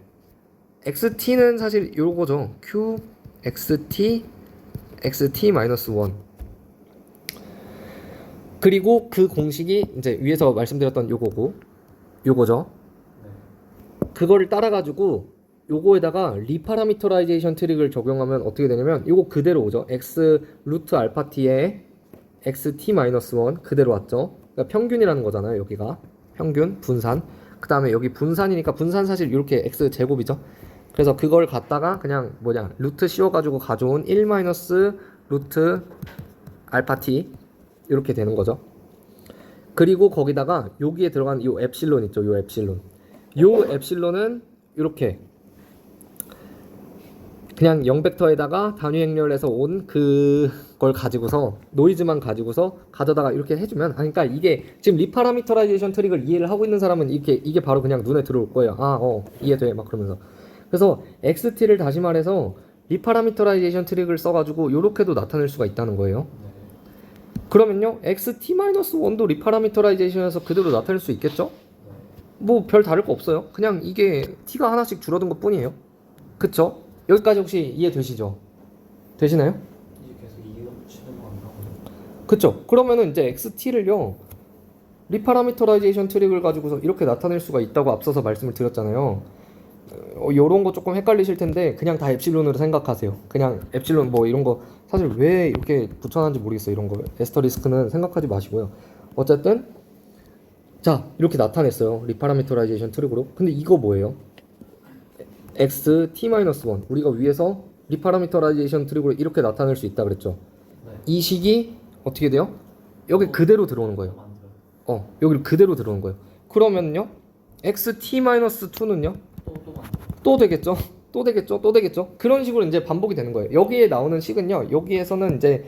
사실 요거죠. QXT XT-1 그리고 그 공식이 이제 위에서 말씀드렸던 요거죠. 그거를 따라가지고 요거에다가 리파라미터라이제이션 트릭을 적용하면 어떻게 되냐면 요거 그대로 오죠. x 루트 알파 t에 xt-1 그대로 왔죠. 그러니까 평균이라는 거잖아요. 여기가 평균 분산. 그 다음에 여기 분산이니까 분산 사실 이렇게 x 제곱이죠. 그래서 그걸 갖다가 그냥 루트 씌워가지고 가져온 1 마이너스 루트 알파 t 이렇게 되는 거죠. 그리고 거기다가 여기에 들어간 요 엡실론 있죠. 요 엡실론은 이렇게 그냥 0벡터에다가 단위 행렬에서 온 그걸 가지고서 노이즈만 가지고서 가져다가 이렇게 해주면 그러니까 이게 지금 리파라미터라이제이션 트릭을 이해를 하고 있는 사람은 이게 바로 그냥 눈에 들어올 거예요. 이해돼 막 그러면서. 그래서 XT를 다시 말해서 리파라미터라이제이션 트릭을 써가지고 요렇게도 나타낼 수가 있다는 거예요. 그러면요 XT-1도 리파라미터라이제이션에서 그대로 나타낼 수 있겠죠? 뭐 별 다를 거 없어요. 그냥 이게 t가 하나씩 줄어든 것 뿐이에요. 그쵸? 여기까지 혹시 이해되시죠? 되시나요? 이제 계속 이해가 붙이는 거 안 나오죠. 그쵸? 그러면은 이제 XT를요 리파라미터라이제이션 트릭을 가지고서 이렇게 나타낼 수가 있다고 앞서서 말씀을 드렸잖아요. 요런 거 조금 헷갈리실 텐데 그냥 다 엡실론으로 생각하세요. 그냥 엡실론 뭐 이런 거 사실 왜 이렇게 붙여놨는지 모르겠어요. 이런 거 에스터리스크는 생각하지 마시고요. 어쨌든 자 이렇게 나타냈어요. 리파라미터라이제이션 트릭으로. 근데 이거 뭐예요? XT-1 우리가 위에서 리파라미터라이제이션 트릭으로 이렇게 나타낼 수 있다 그랬죠. 이 식이 어떻게 돼요? 여기 그대로 들어오는 거예요. 여기 그대로 들어오는 거예요. 그러면요 XT-2는요 또 되겠죠. 또 되겠죠. 그런 식으로 이제 반복이 되는 거예요. 여기에 나오는 식은요 여기에서는 이제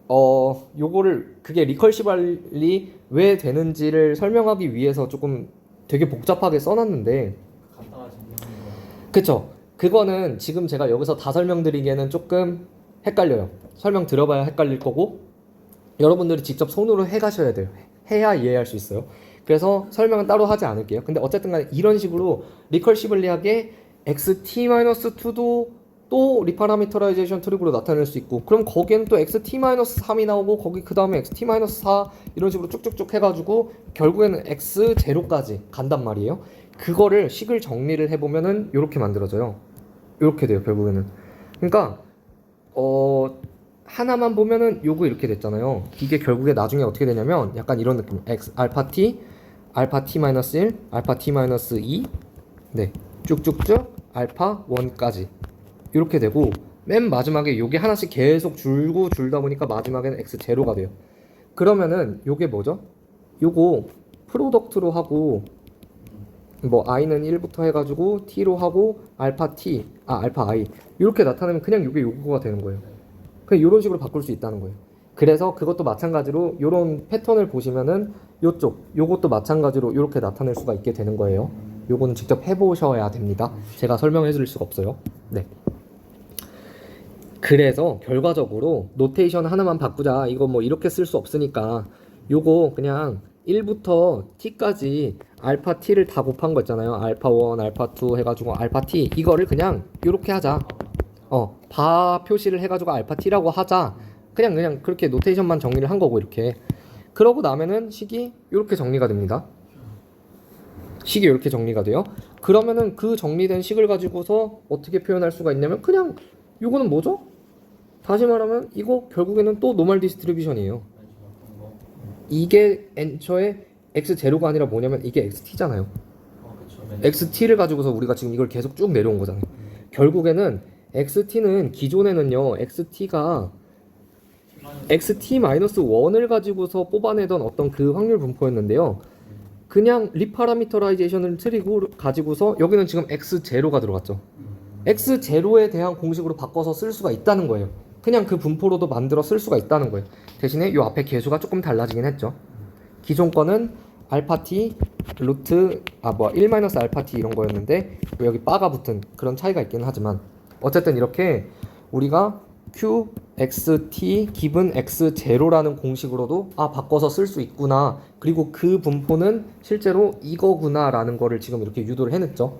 요거를 그게 리컬시블리 왜 되는지를 설명하기 위해서 조금 되게 복잡하게 써놨는데 간단하게 정리하는 거. 그쵸. 그거는 지금 제가 여기서 다 설명드리기에는 조금 헷갈려요. 설명 들어봐야 헷갈릴 거고 여러분들이 직접 손으로 해가셔야 돼요. 해야 이해할 수 있어요. 그래서 설명은 따로 하지 않을게요. 근데 어쨌든 간에 이런 식으로 리컬시블리하게 XT-2도 또 리파라미터라이제이션 트릭으로 나타낼 수 있고 그럼 거기에는 또 xt-3이 나오고 거기 그 다음에 xt-4 이런 식으로 쭉쭉쭉 해가지고 결국에는 x0까지 간단 말이에요. 그거를 식을 정리를 해보면은 이렇게 만들어져요. 이렇게 돼요 결국에는. 그러니까 하나만 보면은 요거 이렇게 됐잖아요. 이게 결국에 나중에 어떻게 되냐면 약간 이런 느낌. x 알파 t 1, 알파 t-2 네 쭉쭉쭉 알파 1까지 이렇게 되고 맨 마지막에 요게 하나씩 계속 줄다 보니까 마지막에는 x0가 돼요. 그러면은 요게 뭐죠? 요거 프로덕트로 하고 뭐 i는 1부터 해가지고 t로 하고 알파 i 이렇게 나타내면 그냥 요게 요거가 되는 거예요. 그냥 요런 식으로 바꿀 수 있다는 거예요. 그래서 그것도 마찬가지로 요런 패턴을 보시면은 요것도 마찬가지로 요렇게 나타낼 수가 있게 되는 거예요. 요거는 직접 해보셔야 됩니다. 제가 설명해 드릴 수가 없어요. 네. 그래서 결과적으로 노테이션 하나만 바꾸자. 이거 뭐 이렇게 쓸 수 없으니까 요거 그냥 1부터 t까지 알파 t를 다 곱한 거 있잖아요. 알파 1, 알파 2 해가지고 알파 t 이거를 그냥 요렇게 하자. 바 표시를 해가지고 알파 t라고 하자. 그냥 그렇게 노테이션만 정리를 한 거고 이렇게. 그러고 나면은 식이 이렇게 정리가 됩니다. 식이 이렇게 정리가 돼요. 그러면은 그 정리된 식을 가지고서 어떻게 표현할 수가 있냐면 그냥 이거는 뭐죠? 다시 말하면 이거 결국에는 또 노멀 디스트리뷰션이에요. 이게 엔처의 x0가 아니라 뭐냐면 이게 xt잖아요. xt를 가지고서 우리가 지금 이걸 계속 쭉 내려온 거잖아요. 결국에는 xt는 기존에는요 xt가 xt-1을 가지고서 뽑아내던 어떤 그 확률 분포였는데요. 그냥 리파라미터라이제이션을 트리고 가지고서 여기는 지금 x0가 들어갔죠. x0에 대한 공식으로 바꿔서 쓸 수가 있다는 거예요. 그냥 그 분포로도 만들어 쓸 수가 있다는 거예요. 대신에 이 앞에 개수가 조금 달라지긴 했죠. 기존 거는 알파 t 루트 1 알파 t 이런 거였는데 여기 바가 붙은 그런 차이가 있긴 하지만 어쨌든 이렇게 우리가 q xt 기분 x0라는 공식으로도 바꿔서 쓸 수 있구나. 그리고 그 분포는 실제로 이거구나 라는 거를 지금 이렇게 유도를 해냈죠.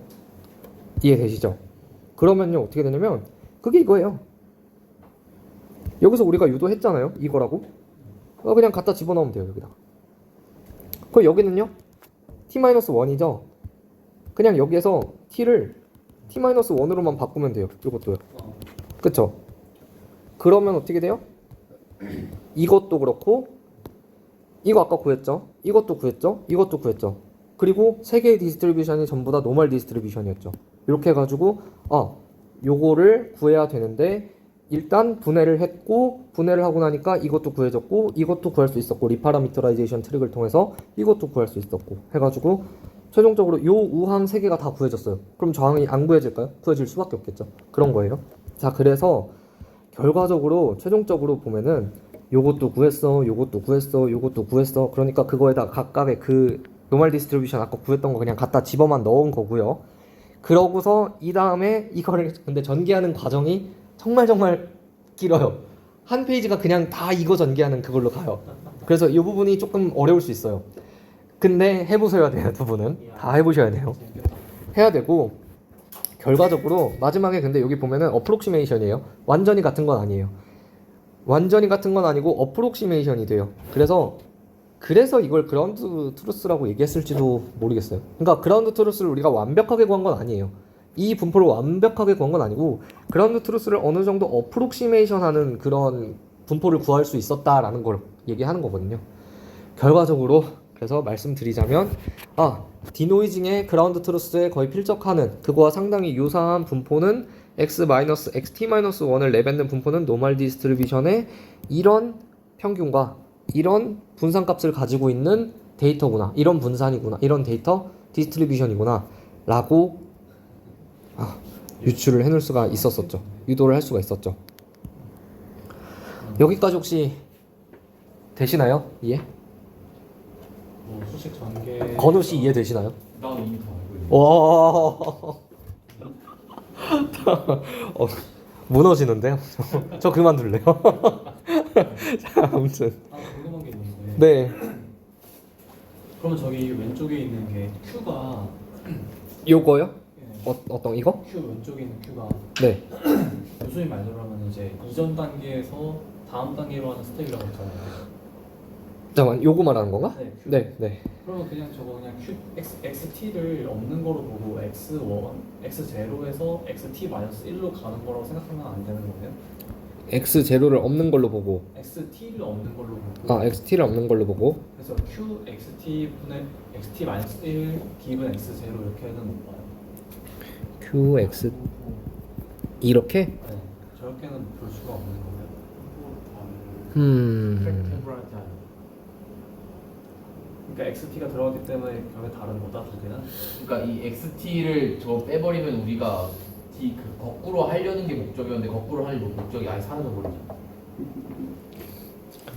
이해되시죠? 그러면요 어떻게 되냐면 그게 이거예요. 여기서 우리가 유도했잖아요. 이거라고. 그냥 갖다 집어넣으면 돼요. 여기다가. 그럼 여기는요 t-1이죠. 그냥 여기에서 t를 t-1으로만 바꾸면 돼요. 이것도요. 그쵸? 그러면 어떻게 돼요? 이것도 그렇고 이거 아까 구했죠? 이것도 구했죠? 이것도 구했죠? 그리고 세 개의 디스트리뷰션이 전부 다 노멀 디스트리뷰션이었죠. 이렇게 해가지고 요거를 구해야 되는데 일단 분해를 했고 분해를 하고 나니까 이것도 구해졌고 이것도 구할 수 있었고 리파라미터라이제이션 트릭을 통해서 이것도 구할 수 있었고 해가지고 최종적으로 요 우항 세 개가 다 구해졌어요. 그럼 저항이 안 구해질까요? 구해질 수밖에 없겠죠. 그런 거예요. 자, 그래서 결과적으로 최종적으로 보면은 요것도 구했어, 요것도 구했어, 요것도 구했어. 그러니까 그거에다 각각의 그 노멀 디스트리뷰션 아까 구했던 거 그냥 갖다 집어만 넣은 거고요. 그러고서 이 다음에 이거를 근데 전개하는 과정이 정말 길어요. 한 페이지가 그냥 다 이거 전개하는 그걸로 가요. 그래서 이 부분이 조금 어려울 수 있어요. 근데 해보셔야 돼요. 두 분은 다 해보셔야 돼요. 해야 되고 결과적으로 마지막에 근데 여기 보면은 어프록시메이션이에요. 완전히 같은 건 아니에요. 완전히 같은 건 아니고 어프록시메이션이 돼요. 그래서 이걸 그라운드 트루스라고 얘기했을지도 모르겠어요. 그러니까 그라운드 트루스를 우리가 완벽하게 구한 건 아니에요. 이 분포를 완벽하게 구한 건 아니고 그라운드 트루스를 어느 정도 어프록시메이션 하는 그런 분포를 구할 수 있었다라는 걸 얘기하는 거거든요. 결과적으로 그래서 말씀드리자면 디노이징의 그라운드 트루스에 거의 필적하는 그거와 상당히 유사한 분포는 xt-1을 내뱉는 분포는 노멀 디스트리뷰션의 이런 평균과 이런 분산값을 가지고 있는 데이터구나, 이런 분산이구나, 이런 데이터 디스트리뷰션이구나 라고 유추를 해놓을 수가 있었었죠. 유도를 할 수가 있었죠. 여기까지 혹시 되시나요? 이해? 수식 전개. 건우 씨 이해 되시나요? 난 이미 다 알고 있는데. 무너지는데요? 저 그만둘래요. 자, 아무튼 궁금한 게 있는데. 네, 그러면 저기 왼쪽에 있는 게 Q가 요거요? 어떤 이거? q 왼쪽에 있는 q가 네. 교수님 말대로 하면 이제 이전 단계에서 다음 단계로 하는 스텝이라고 했잖아요. 잠깐만, 요거 말하는 건가? 네. q. 네, 네. 그러면 그냥 저거 그냥 q xt를 없는 거로 보고 x1 x0에서 xt-1로 가는 거라고 생각하면 안 되는 거예요? x0를 없는 걸로 보고, xt를 없는 걸로 보고. 아, xt를 없는 걸로 보고, 그래서 q xt 분의 xt-1 기분 x0 이렇게 해야 되는 건가요? qx 이렇게? 네. 저렇게는 볼 수가 없는 거예요. 트랙테이블하지 않아요. 그러니까 xt가 들어가기 때문에 결국에 다른 거다 두 개는. 그러니까 이 XT를 저거 빼버리면 우리가 그 거꾸로 하려는 게 목적이었는데 거꾸로 할 목적이 아예 사라져 버리잖아.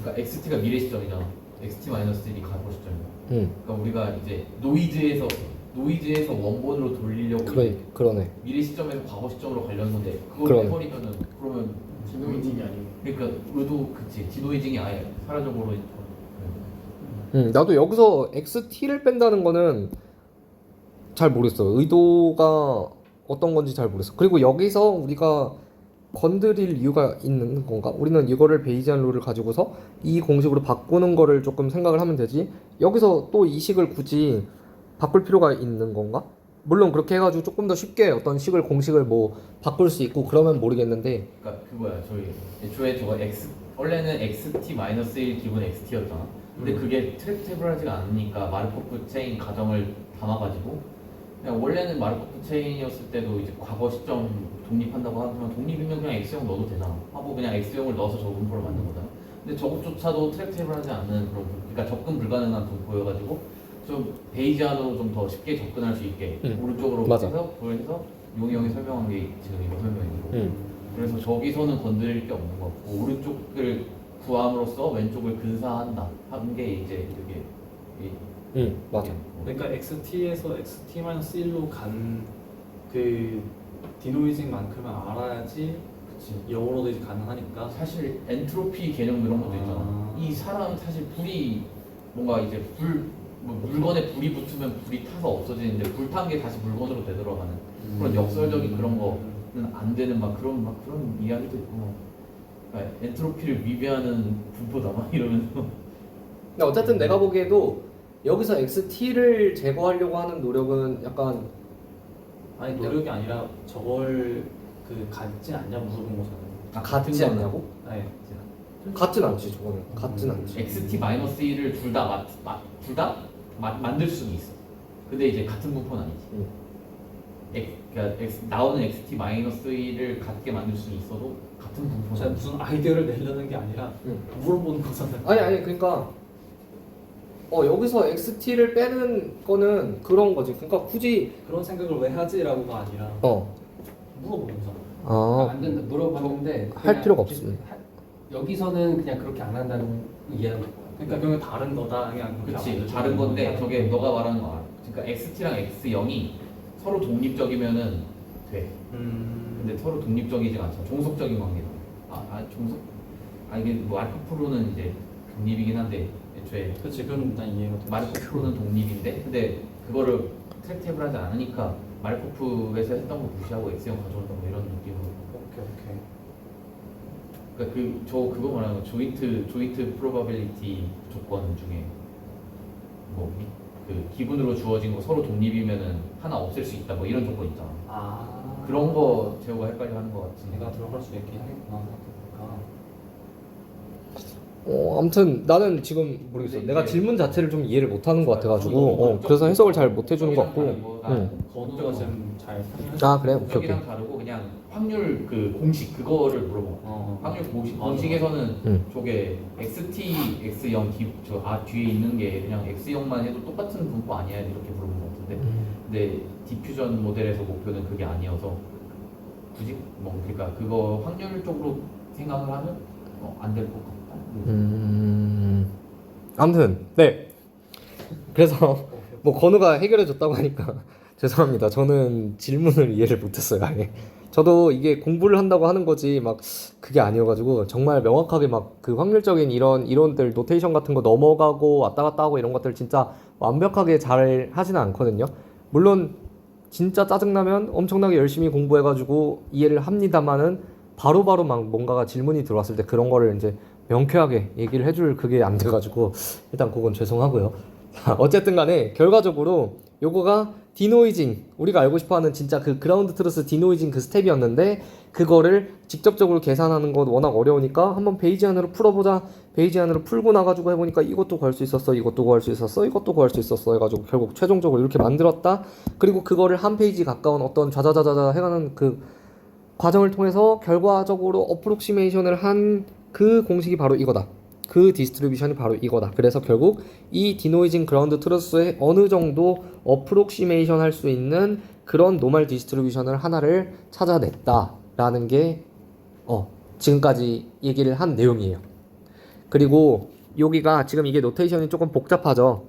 그러니까 XT가 미래 시점이잖아. XT-1이 과거 시점이야. 그러니까 우리가 이제 노이즈에서 원본으로 돌리려고 이제 그러네. 미래 시점에서 과거 시점으로 가려는 건데 그걸 그러네. 빼버리면은 그러면 디노이징이 아니고. 그러니까 그치 디노이징이 아예 사라져 버리고. 나도 여기서 XT를 뺀다는 거는 잘 모르겠어. 의도가 어떤 건지 잘 모르겠어. 그리고 여기서 우리가 건드릴 이유가 있는 건가? 우리는 이거를 베이지안 룰을 가지고서 이 공식으로 바꾸는 거를 조금 생각을 하면 되지. 여기서 또 이 식을 굳이 바꿀 필요가 있는 건가? 물론 그렇게 해가지고 조금 더 쉽게 어떤 식을 공식을 뭐 바꿀 수 있고 그러면 모르겠는데. 그러니까 그거야 저희 애초에 저거 원래는 XT-1 기본 XT였잖아. 근데 그게 트랙테이블하지가 않으니까 마르코프 체인 가정을 담아가지고 그냥 원래는 마르코프 체인이었을 때도 이제 과거 시점 독립한다고 하지만 독립이면 그냥 X형 넣어도 되잖아 하고 그냥 X형을 넣어서 저 분포를 만든 거잖아. 근데 저것조차도 트랙테이블하지 않는 그런 그러니까 접근 불가능한 분포여가지고 좀 베이지안으로 좀 더 쉽게 접근할 수 있게 오른쪽으로 맞아. 해서 그래서 용이 형이 설명한 게 지금 이거 설명이고 그래서 저기서는 건드릴 게 없는 것 같고 오른쪽을 구함으로써 왼쪽을 근사한다 하는 게 이제 이게 맞아. 그러니까 xt에서 xt-1로 간 그 디노이징만큼은 알아야지 영어로도 이제 가능하니까. 사실 엔트로피 개념 이런 것도 있잖아. 아. 이 사람 사실 불이 뭔가 이제 뭐 물건에 불이 붙으면 불이 타서 없어지는데 불탄 게 다시 물건으로 되돌아가는 그런 역설적인 그런 거는 안 되는 막 그런 이야기도 있고. 그러니까 엔트로피를 위배하는 분포다 막 이러면서. 근데 어쨌든 내가 보기에도 여기서 XT를 제거하려고 하는 노력은 약간 아니 노력이 아니라 저걸 그 같지 않냐 물어본 거잖아요. 같지 않냐고? 네. 같진 않지 저거는. 같진 않지. XT-1을 둘 다 만들 수는 있어. 근데 이제 같은 분포는 아니지. 그러니까 나오는 XT-1을 같게 만들 수는 있어도 같은 분포는 제가 아니지. 무슨 아이디어를 내려는 게 아니라 물어보는 거잖아요. 아니 그러니까 여기서 XT를 빼는 거는 그런 거지. 그러니까 굳이 그런 생각을 왜 하지라고가 아니라 물어보는 거잖아요. 안 된다 물어봤는데 할 그냥 필요가 이렇게 없습니다. 여기서는 그냥 그렇게 안 한다는 이해하는 거야. 그러니까 그건 다른 거다 그냥 그렇게 그렇지 알려주는 다른 건데 거니까. 저게 너가 말하는 거 알아. 그러니까 XT랑 X0이 서로 독립적이면은 돼. 근데 서로 독립적이지 않잖아. 종속적인 관계다. 이게 뭐 마르코프로는 이제 독립이긴 한데 애초에 그렇지 그건 일단 이해가 돼. 마르코프로는 독립인데 근데 그거를 트랙테이블하지 않으니까 마르코프에서 했던 거 무시하고 X형 가져온다 뭐 이런 느낌으로. 오케이. 그러니까 그거 말하는 거 조인트 프로바빌리티 조건 중에 뭐 그 기본으로 주어진 거 서로 독립이면은 하나 없앨 수 있다 뭐 이런 조건 있잖아. 그런 거 재호가 헷갈려 하는 거 같지. 내가 들어갈 수 있긴 하겠구나 생각해보니까. 아무튼 나는 지금 모르겠어. 근데 내가 이게- 질문 자체를 좀 이해를 못하는 것 같아가지고 너무 그래서 해석을 잘 못해주는 것 같고. 건우가 지금 잘 설명해. 아 그래? 오케이. 저기랑 다르고 그냥 확률 그 공식 그거를 물어본 거야. 확률 공식에서는 저게 XT, X0 뒤에 있는 게 그냥 X0만 해도 똑같은 분포 아니야 이렇게 물어본 것 같은데 근데 디퓨전 모델에서 목표는 그게 아니어서 굳이 뭐 그러니까 그거 확률적으로 생각을 하면 안 될 것 같다. 아무튼 네. 그래서 뭐 건우가 해결해줬다고 하니까 죄송합니다. 저는 질문을 이해를 못했어요. 아예. 저도 이게 공부를 한다고 하는 거지 막 그게 아니어가지고 정말 명확하게 막 그 확률적인 이런 이론들 노테이션 같은 거 넘어가고 왔다 갔다 하고 이런 것들 진짜 완벽하게 잘 하지는 않거든요. 물론 진짜 짜증나면 엄청나게 열심히 공부해가지고 이해를 합니다만은 바로바로 막 뭔가가 질문이 들어왔을 때 그런 거를 이제 명쾌하게 얘기를 해줄 그게 안 돼가지고 일단 그건 죄송하고요. 어쨌든 간에 결과적으로 요거가 디노이징, 우리가 알고 싶어하는 진짜 그 그라운드 트루스 디노이징 그 스텝이었는데 그거를 직접적으로 계산하는 건 워낙 어려우니까 한번 베이지안으로 풀어보자. 베이지안으로 풀고 나가지고 해보니까 이것도 구할 수 있었어, 이것도 구할 수 있었어, 이것도 구할 수 있었어 해가지고 결국 최종적으로 이렇게 만들었다. 그리고 그거를 한 페이지 가까운 어떤 좌자자자자 해가는 그 과정을 통해서 결과적으로 어프록시메이션을 한 그 공식이 바로 이거다. 그 디스트리뷰션이 바로 이거다. 그래서 결국 이 디노이징 그라운드 트루스에 어느 정도 어프록시메이션 할 수 있는 그런 노멀 디스트리뷰션을 하나를 찾아냈다라는 게 지금까지 얘기를 한 내용이에요. 그리고 여기가 지금 이게 노테이션이 조금 복잡하죠.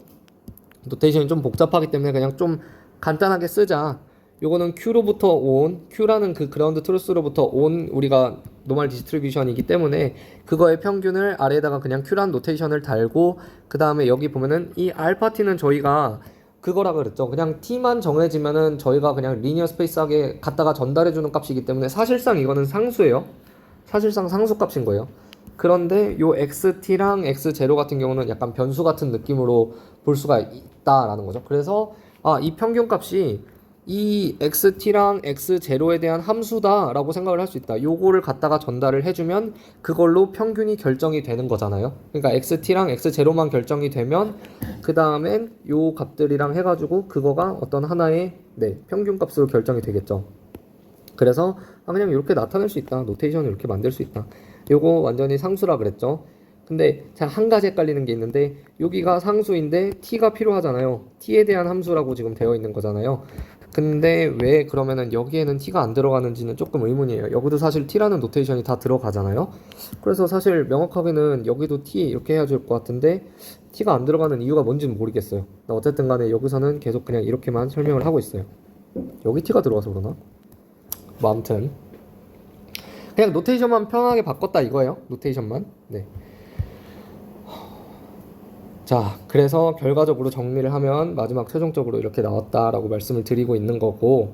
노테이션이 좀 복잡하기 때문에 그냥 좀 간단하게 쓰자. 요거는 Q로부터 온, Q라는 그 그라운드 트루스로부터 온 우리가 노멀 디스트리뷰션이기 때문에 그거의 평균을 아래에다가 그냥 Q라는 노테이션을 달고 그 다음에 여기 보면은 이 알파 t는 저희가 그거라 그랬죠. 그냥 t만 정해지면은 저희가 그냥 리니어 스페이스하게 갖다가 전달해주는 값이기 때문에 사실상 이거는 상수예요. 사실상 상수 값인 거예요. 그런데 요 xt랑 x0 같은 경우는 약간 변수 같은 느낌으로 볼 수가 있다라는 거죠. 그래서 이 평균 값이 이 xt랑 x0에 대한 함수다라고 생각을 할 수 있다. 요거를 갖다가 전달을 해주면 그걸로 평균이 결정이 되는 거잖아요. 그러니까 xt랑 x0만 결정이 되면 그 다음엔 요 값들이랑 해가지고 그거가 어떤 하나의 평균 값으로 결정이 되겠죠. 그래서 그냥 이렇게 나타낼 수 있다. 노테이션을 이렇게 만들 수 있다. 요거 완전히 상수라 그랬죠. 근데 제가 한 가지 헷갈리는 게 있는데 여기가 상수인데 t가 필요하잖아요. t에 대한 함수라고 지금 되어 있는 거잖아요. 근데 왜 그러면은 여기에는 t가 안 들어가는지는 조금 의문이에요. 여기도 사실 t라는 노테이션이 다 들어가잖아요. 그래서 사실 명확하게는 여기도 t 이렇게 해야 될 것 같은데 t가 안 들어가는 이유가 뭔지는 모르겠어요. 어쨌든 간에 여기서는 계속 그냥 이렇게만 설명을 하고 있어요. 여기 t가 들어가서 그러나? 뭐 아무튼 그냥 노테이션만 편하게 바꿨다 이거예요. 노테이션만. 네. 자, 그래서 결과적으로 정리를 하면 마지막 최종적으로 이렇게 나왔다라고 말씀을 드리고 있는 거고,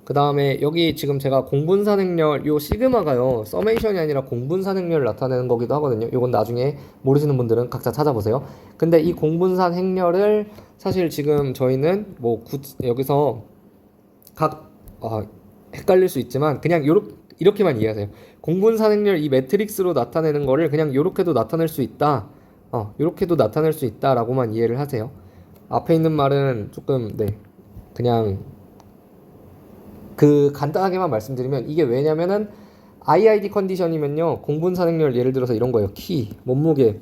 그 다음에 여기 지금 제가 공분산 행렬 요 시그마가요 서메이션이 아니라 공분산 행렬을 나타내는 거기도 하거든요. 요건 나중에 모르시는 분들은 각자 찾아보세요. 근데 이 공분산 행렬을 사실 지금 저희는 뭐 여기서 헷갈릴 수 있지만 그냥 이렇게만 이해하세요. 공분산 행렬 이 매트릭스로 나타내는 거를 그냥 요렇게도 나타낼 수 있다. 요렇게도 나타낼 수 있다라고만 이해를 하세요. 앞에 있는 말은 조금 그냥 그 간단하게만 말씀드리면 이게 왜냐면은 IID 컨디션이면요 공분산 행렬 예를 들어서 이런 거예요. 키, 몸무게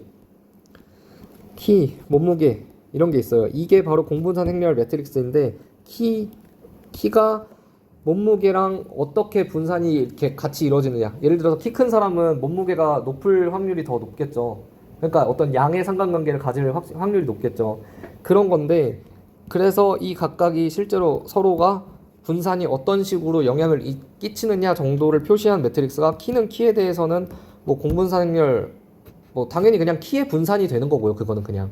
이런 게 있어요. 이게 바로 공분산 행렬 매트릭스인데 키가 몸무게랑 어떻게 분산이 이렇게 같이 이루어지느냐. 예를 들어서 키 큰 사람은 몸무게가 높을 확률이 더 높겠죠. 그러니까 어떤 양의 상관관계를 가질 확률이 높겠죠. 그런 건데 그래서 이 각각이 실제로 서로가 분산이 어떤 식으로 영향을 끼치느냐 정도를 표시한 매트릭스가 키는 키에 대해서는 뭐 공분산 행렬 뭐 당연히 그냥 키의 분산이 되는 거고요. 그거는 그냥.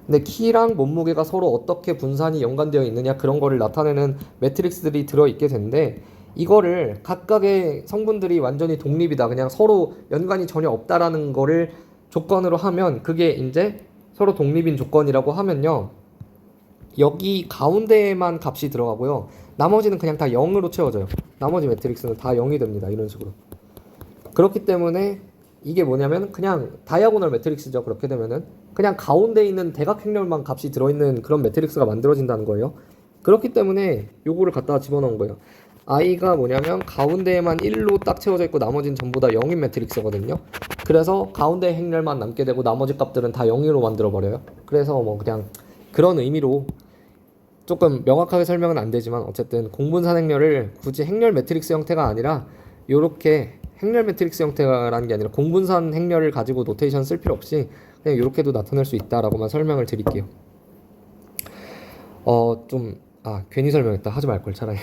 근데 키랑 몸무게가 서로 어떻게 분산이 연관되어 있느냐 그런 거를 나타내는 매트릭스들이 들어있게 되는데 이거를 각각의 성분들이 완전히 독립이다. 그냥 서로 연관이 전혀 없다라는 거를 조건으로 하면 그게 이제 서로 독립인 조건이라고 하면요. 여기 가운데에만 값이 들어가고요. 나머지는 그냥 다 0으로 채워져요. 나머지 매트릭스는 다 0이 됩니다. 이런 식으로. 그렇기 때문에 이게 뭐냐면 그냥 다이아고널 매트릭스죠. 그렇게 되면은 그냥 가운데 있는 대각 행렬만 값이 들어있는 그런 매트릭스가 만들어진다는 거예요. 그렇기 때문에 요거를 갖다가 집어넣은 거예요. i가 뭐냐면 가운데에만 1로 딱 채워져 있고 나머지는 전부 다 0인 매트릭스거든요. 그래서 가운데 행렬만 남게 되고 나머지 값들은 다 0으로 만들어 버려요. 그래서 뭐 그냥 그런 의미로 조금 명확하게 설명은 안 되지만 어쨌든 공분산 행렬을 굳이 행렬 매트릭스 형태가 아니라 요렇게 행렬 매트릭스 형태라는 게 아니라 공분산 행렬을 가지고 노테이션 쓸 필요 없이 그냥 요렇게도 나타낼 수 있다라고만 설명을 드릴게요. 괜히 설명했다. 하지 말걸 차라리.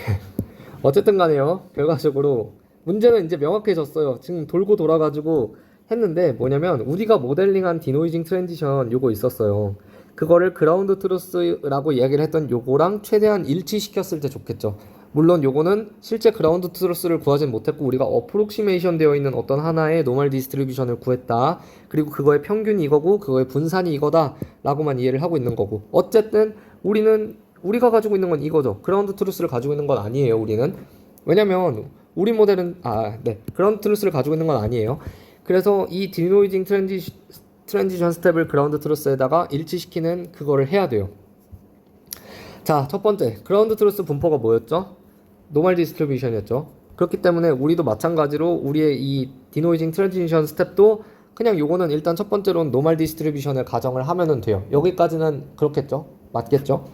어쨌든 간에요. 결과적으로 문제는 이제 명확해졌어요. 지금 돌고 돌아가지고 했는데 뭐냐면 우리가 모델링한 디노이징 트랜지션 요거 있었어요. 그거를 그라운드 트루스라고 이야기를 했던 요거랑 최대한 일치시켰을 때 좋겠죠. 물론 요거는 실제 그라운드 트루스를 구하진 못했고 우리가 어프록시메이션 되어 있는 어떤 하나의 노멀 디스트리뷰션을 구했다. 그리고 그거의 평균이 이거고 그거의 분산이 이거다 라고만 이해를 하고 있는 거고, 어쨌든 우리가 가지고 있는 건 이거죠. 그라운드 트루스를 가지고 있는 건 아니에요. 우리는 왜냐면 우리 모델은 그라운드 트루스를 가지고 있는 건 아니에요. 그래서 이 디노이징 트랜지션 스텝을 그라운드 트루스에다가 일치시키는 그거를 해야 돼요. 자, 첫 번째 그라운드 트루스 분포가 뭐였죠? 노멀 디스트리뷰션이었죠. 그렇기 때문에 우리도 마찬가지로 우리의 이 디노이징 트랜지션 스텝도 그냥 요거는 일단 첫 번째로는 노멀 디스트리뷰션을 가정을 하면은 돼요. 여기까지는 그렇겠죠? 맞겠죠?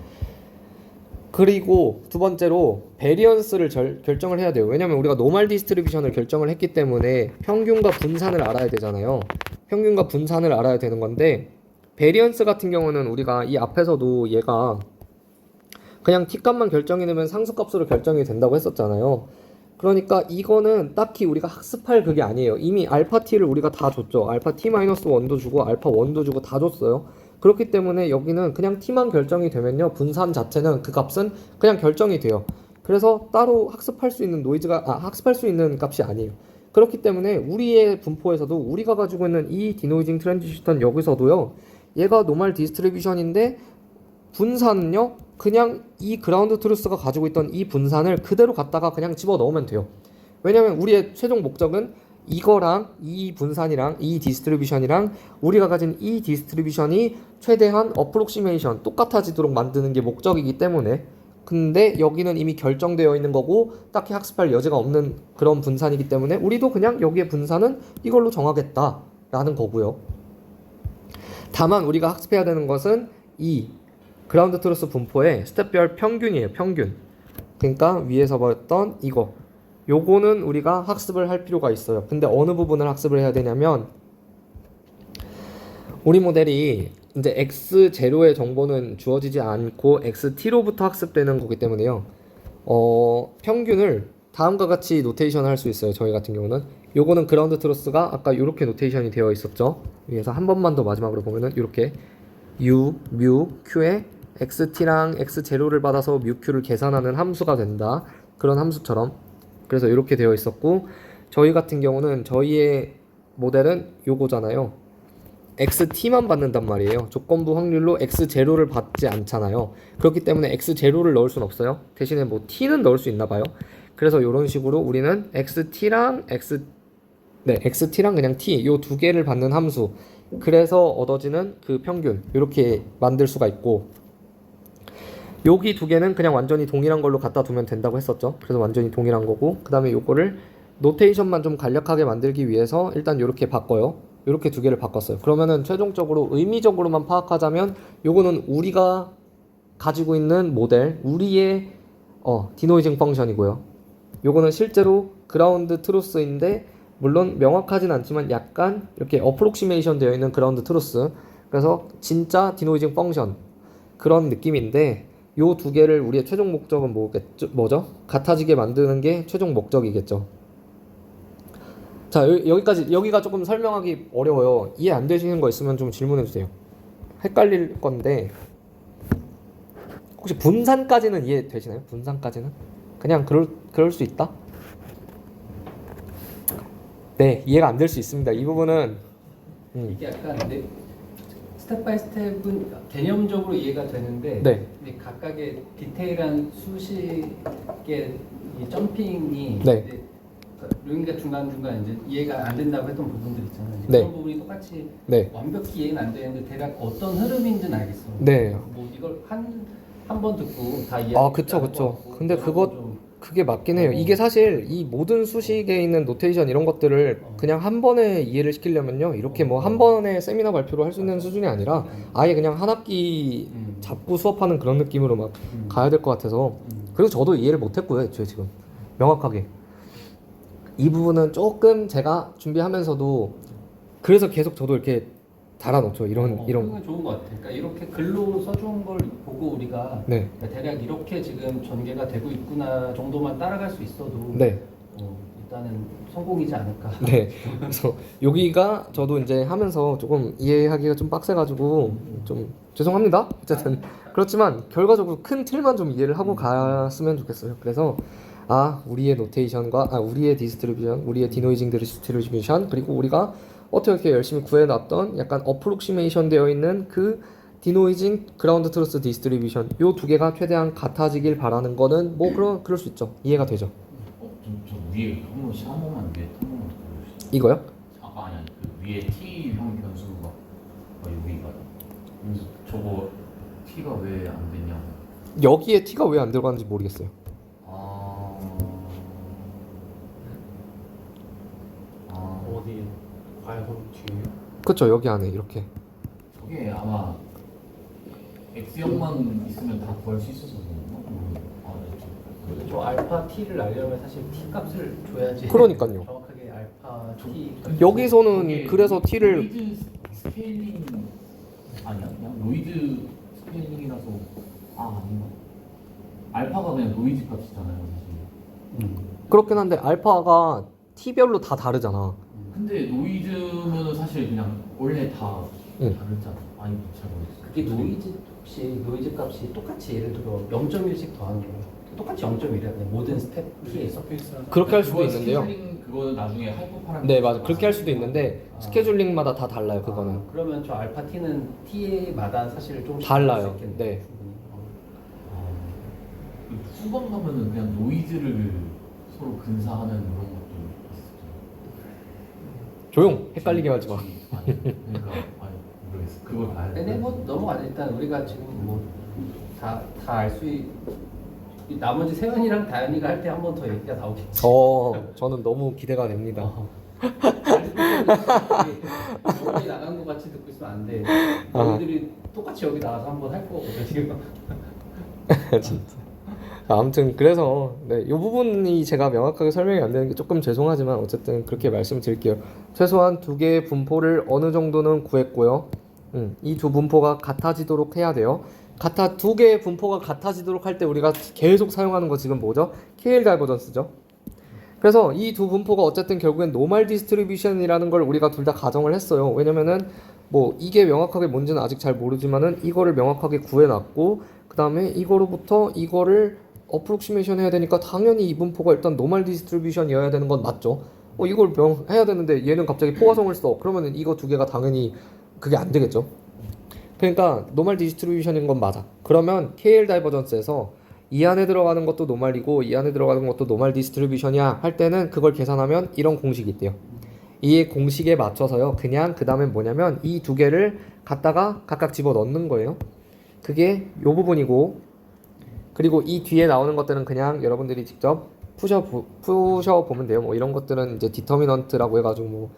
그리고 두 번째로 베리언스를 결정을 해야 돼요. 왜냐면 우리가 노멀 디스트리뷰션을 결정을 했기 때문에 평균과 분산을 알아야 되잖아요. 평균과 분산을 알아야 되는 건데, 베리언스 같은 경우는 우리가 이 앞에서도 얘가 그냥 t값만 결정이 되면 상수값으로 결정이 된다고 했었잖아요. 그러니까 이거는 딱히 우리가 학습할 그게 아니에요. 이미 알파 t를 우리가 다 줬죠. 알파 t-1도 주고 알파 1도 주고 다 줬어요. 그렇기 때문에 여기는 그냥 t만 결정이 되면요, 분산 자체는 그 값은 그냥 결정이 돼요. 그래서 따로 학습할 수 있는 학습할 수 있는 값이 아니에요. 그렇기 때문에 우리의 분포에서도 우리가 가지고 있는 이 디노이징 트랜지션 여기서도요, 얘가 노멀 디스트리뷰션인데 분산은요 그냥 이 그라운드 트루스가 가지고 있던 이 분산을 그대로 갖다가 그냥 집어 넣으면 돼요. 왜냐면 우리의 최종 목적은 이거랑 이 분산이랑 이 디스트리뷰션이랑 우리가 가진 이 디스트리뷰션이 최대한 어프록시메이션 똑같아지도록 만드는 게 목적이기 때문에. 근데 여기는 이미 결정되어 있는 거고 딱히 학습할 여지가 없는 그런 분산이기 때문에 우리도 그냥 여기에 분산은 이걸로 정하겠다라는 거고요. 다만 우리가 학습해야 되는 것은 이 그라운드 트루스 분포의 스텝별 평균이에요. 평균. 그러니까 위에서 봤던 이거, 요거는 우리가 학습을 할 필요가 있어요. 근데 어느 부분을 학습을 해야 되냐면, 우리 모델이 이제 x0의 정보는 주어지지 않고 xt로부터 학습되는 거기 때문에요, 평균을 다음과 같이 노테이션 할 수 있어요. 저희 같은 경우는 요거는 그라운드 트루스가 아까 요렇게 노테이션이 되어 있었죠. 위에서 한 번만 더 마지막으로 보면은 요렇게 u, mu, q에 xt랑 x0를 받아서 muq를 계산하는 함수가 된다. 그런 함수처럼. 그래서 이렇게 되어 있었고, 저희 같은 경우는 저희의 모델은 요거잖아요. xt만 받는단 말이에요. 조건부 확률로 x0를 받지 않잖아요. 그렇기 때문에 x0를 넣을 순 없어요. 대신에 뭐 t는 넣을 수 있나 봐요. 그래서 이런 식으로 우리는 xt랑 그냥 t 요 두 개를 받는 함수, 그래서 얻어지는 그 평균, 이렇게 만들 수가 있고, 여기 두 개는 그냥 완전히 동일한 걸로 갖다 두면 된다고 했었죠. 그래서 완전히 동일한 거고, 그 다음에 요거를 노테이션만 좀 간략하게 만들기 위해서 일단 요렇게 바꿔요. 요렇게 두 개를 바꿨어요. 그러면은 최종적으로 의미적으로만 파악하자면 요거는 우리가 가지고 있는 모델, 우리의 디노이징 펑션이고요. 요거는 실제로 그라운드 트루스인데 물론 명확하진 않지만 약간 이렇게 어프록시메이션 되어 있는 그라운드 트루스, 그래서 진짜 디노이징 펑션 그런 느낌인데, 요 두 개를 우리의 최종 목적은 뭐죠? 같아지게 만드는 게 최종 목적이겠죠. 자, 여기가 조금 설명하기 어려워요. 이해 안 되시는 거 있으면 좀 질문해 주세요. 헷갈릴 건데, 혹시 분산까지는 이해 되시나요? 분산까지는? 그냥 그럴 수 있다? 네, 이해가 안 될 수 있습니다. 이 부분은 이게 약간 스텝 바이 스텝은 개념적으로 이해가 되는데, 네. 근데 각각의 디테일한 수식의 이 점핑이 네. 루인가 중간중간 이제 이해가 안 된다고 했던 부분들 있잖아요. 네. 그런 부분이 똑같이 네. 완벽히 이해는 안 되는데 대략 어떤 흐름인지는 알겠어. 네. 뭐 이걸 한 번 듣고 다 이해. 그쵸. 근데 그게 맞긴 해요. 이게 사실 이 모든 수식에 있는 노테이션 이런 것들을 그냥 한 번에 이해를 시키려면요, 이렇게 뭐 한 번에 세미나 발표로 할 수 있는 수준이 아니라 아예 그냥 한 학기 잡고 수업하는 그런 느낌으로 막 가야 될 것 같아서. 그리고 저도 이해를 못했고요, 애초에 지금 명확하게 이 부분은 조금 제가 준비하면서도, 그래서 계속 저도 이렇게 달아놓죠. 이런 그건 좋은 것 같아요. 그러니까 이렇게 글로 써준 걸 보고 우리가 네. 대략 이렇게 지금 전개가 되고 있구나 정도만 따라갈 수 있어도 네. 일단은 성공이지 않을까. 네. 그래서 여기가 저도 이제 하면서 조금 이해하기가 좀 빡세가지고 좀 죄송합니다. 어쨌든 그렇지만 결과적으로 큰 틀만 좀 이해를 하고 갔으면 좋겠어요. 그래서 우리의 노테이션과 우리의 디스트리뷰션, 우리의 디노이징 디스트리뷰션, 그리고 우리가 어떻게 열심히 구해놨던 약간 어프록시메이션 되어 있는 그 디노이징 그라운드 트루스 디스트리뷰션, 요 두 개가 최대한 같아지길 바라는 거는 뭐 그럴 수 있죠. 이해가 되죠. 저 위에 한 번씩 한 번만 위에 한 번만 더 보여주세요. 이거요? 아니 그 위에 T형 변수가 여기가 그래서 저거 T가 왜 안 되냐. 여기에 t가 왜 안 들어가는지 모르겠어요. 어디 과연 뒤에 그쵸, 여기 안에 이렇게. 저게 아마 X형만 있으면 다 구할 수 있어서 저 알파 t를 알려면 사실 t 값을 줘야지. 그러니까요. 정확하게 알파 t. 여기서는 그래서 t를 로이드 스케일링 아니야? 그냥 로이드 스케일링이라서 아닌가? 알파가 그냥 노이즈 값이잖아요 사실. 그렇긴 한데 알파가 t별로 다 다르잖아. 근데 노이즈는 사실 그냥 원래 다 응. 다르잖아. 아니 잘 모르겠어. 그게 노이즈 값이 똑같이 예를 들어 0.1씩 더하는 거예요. 똑같이 0.1이야 그냥 모든 스텝 T에서. 그렇게 할 수도 그거 있는데요. 스케줄링 그거는 나중에 하이퍼 파라미터. 네, 맞아. 그렇게 할 수도 있는데 스케줄링마다 다 달라요. 그거는 그러면 저 알파 t는 t마다 사실 좀 달라요. 네. 후반 가면은 그냥 노이즈를 서로 근사하는 그런 것도 있었죠. 조용. 헷갈리게 하지 마. 아니, 그러니까 모르겠어. 그걸 봐야 돼. 근데 뭐 넘어가자. 일단 우리가 지금 뭐 다 알 수 나머지 세연이랑 다현이가 할 때 한 번 더 얘기가 나오겠지. 저는 너무 기대가 됩니다. 여기 나간 거 같이 듣고 있으면 안 돼. 너희들이 똑같이 여기 나와서 한 번 할 거거든 지금. 진짜. 아무튼 그래서 이 부분이 제가 명확하게 설명이 안 되는 게 조금 죄송하지만 어쨌든 그렇게 말씀드릴게요. 최소한 두 개의 분포를 어느 정도는 구했고요. 이 두 분포가 같아지도록 해야 돼요. 두 개의 분포가 같아지도록 할 때 우리가 계속 사용하는 거 지금 뭐죠? KL 다이버전스죠. 그래서 이 두 분포가 어쨌든 결국엔 노멀 디스트리뷰션이라는 걸 우리가 둘 다 가정을 했어요. 왜냐면은 뭐 이게 명확하게 뭔지는 아직 잘 모르지만은 이거를 명확하게 구해놨고 그 다음에 이거로부터 이거를 어프록시메이션 해야 되니까 당연히 이 분포가 일단 노멀 디스트리뷰션이어야 되는 건 맞죠. 이걸 해야 되는데 얘는 갑자기 포화성을 써. 그러면은 이거 두 개가 당연히 그게 안 되겠죠. 그러니까 노멀 디스트리뷰션인 건 맞아. 그러면 KL 다이버전스에서 이 안에 들어가는 것도 노멀이고 이 안에 들어가는 것도 노멀 디스트리뷰션이야 할 때는 그걸 계산하면 이런 공식이 있대요. 이 공식에 맞춰서요. 그냥 그 다음에 뭐냐면 이 두 개를 갖다가 각각 집어 넣는 거예요. 그게 요 부분이고 그리고 이 뒤에 나오는 것들은 그냥 여러분들이 직접 푸셔 보면 돼요. 뭐 이런 것들은 이제 디터미넌트라고 해가지고 뭐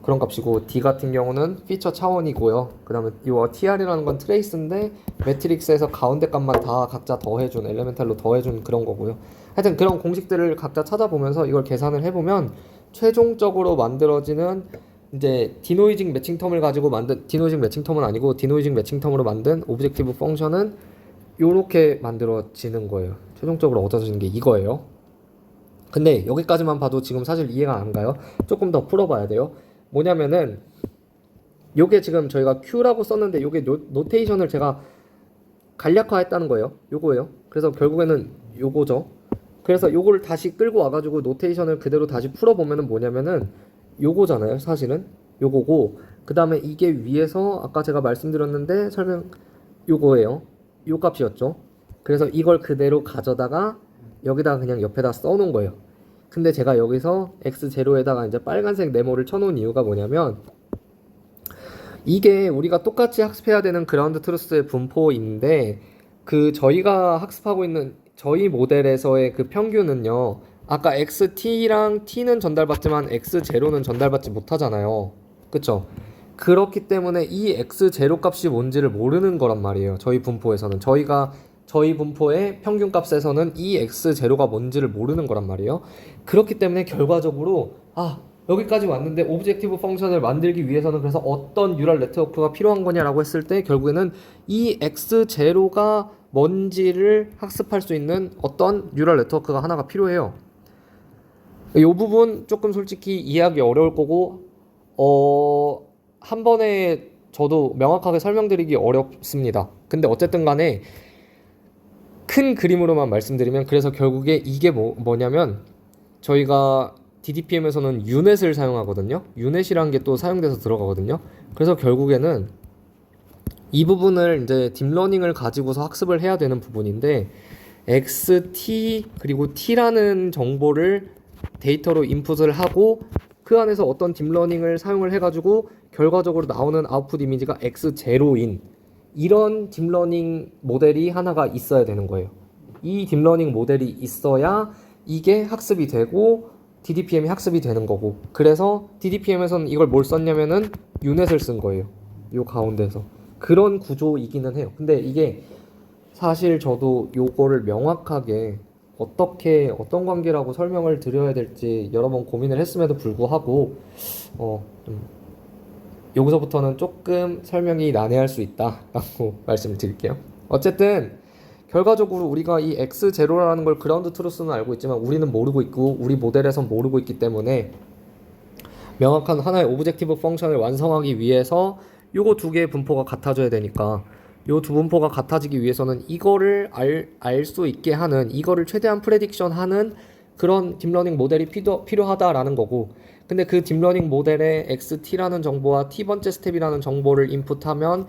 그런 값이고 D 같은 경우는 피처 차원이고요. 그 다음에 이 TR이라는 건 트레이스인데 매트릭스에서 가운데 값만 다 각자 더해준 엘레멘탈로 더해준 그런 거고요. 하여튼 그런 공식들을 각자 찾아보면서 이걸 계산을 해보면 최종적으로 만들어지는 이제 디노이징 매칭 텀을 가지고 만든 디노이징 매칭 텀은 아니고 디노이징 매칭 텀으로 만든 오브젝티브 펑션은 요렇게 만들어지는 거예요. 최종적으로 얻어지는 게 이거예요. 근데 여기까지만 봐도 지금 사실 이해가 안 가요. 조금 더 풀어봐야 돼요. 뭐냐면은 요게 지금 저희가 Q라고 썼는데 요게 노테이션을 제가 간략화했다는 거예요. 요거예요. 그래서 결국에는 요거죠. 그래서 요거를 다시 끌고 와가지고 노테이션을 그대로 다시 풀어보면은 뭐냐면은 요거잖아요. 사실은 요거고 그 다음에 이게 위에서 아까 제가 말씀드렸는데 요거예요. 요 값이었죠. 그래서 이걸 그대로 가져다가 여기다가 그냥 옆에다 써놓은 거예요. 근데 제가 여기서 x0에다가 이제 빨간색 네모를 쳐놓은 이유가 뭐냐면 이게 우리가 똑같이 학습해야 되는 그라운드 트루스의 분포인데 그 저희가 학습하고 있는 저희 모델에서의 그 평균은요. 아까 xt랑 t는 전달받지만 x0는 전달받지 못하잖아요. 그쵸? 그렇기 때문에 이 x0 값이 뭔지를 모르는 거란 말이에요. 저희 분포에서는 저희 분포의 평균값에서는 이 x0가 뭔지를 모르는 거란 말이에요. 그렇기 때문에 결과적으로 여기까지 왔는데 오브젝티브 펑션을 만들기 위해서는 그래서 어떤 뉴럴 네트워크가 필요한 거냐라고 했을 때 결국에는 이 x0가 뭔지를 학습할 수 있는 어떤 뉴럴 네트워크가 하나가 필요해요. 이 부분 조금 솔직히 이해하기 어려울 거고 한 번에 저도 명확하게 설명드리기 어렵습니다. 근데 어쨌든 간에 큰 그림으로만 말씀드리면 그래서 결국에 이게 뭐냐면 저희가 DDPM에서는 유넷을 사용하거든요. 유넷이라는 게 또 사용돼서 들어가거든요. 그래서 결국에는 이 부분을 이제 딥러닝을 가지고서 학습을 해야 되는 부분인데 XT 그리고 T라는 정보를 데이터로 인풋을 하고 그 안에서 어떤 딥러닝을 사용을 해가지고 결과적으로 나오는 아웃풋 이미지가 X0인 이런 딥러닝 모델이 하나가 있어야 되는 거예요. 이 딥러닝 모델이 있어야 이게 학습이 되고 DDPM이 학습이 되는 거고 그래서 DDPM에서는 이걸 뭘 썼냐면은 유넷을 쓴 거예요. 요 가운데서 그런 구조이기는 해요. 근데 이게 사실 저도 요거를 명확하게 어떻게 어떤 관계라고 설명을 드려야 될지 여러 번 고민을 했음에도 불구하고 여기서부터는 조금 설명이 난해할 수 있다라고 말씀을 드릴게요. 어쨌든 결과적으로 우리가 이 X0라는 걸 그라운드 트루스는 알고 있지만 우리는 모르고 있고 우리 모델에선 모르고 있기 때문에 명확한 하나의 오브젝티브 펑션을 완성하기 위해서 요거 두 개의 분포가 같아져야 되니까 요 두 분포가 같아지기 위해서는 이거를 알 수 있게 하는 이거를 최대한 프레딕션 하는 그런 딥러닝 모델이 필요하다라는 거고 근데 그 딥러닝 모델에 XT라는 정보와 T번째 스텝이라는 정보를 인풋하면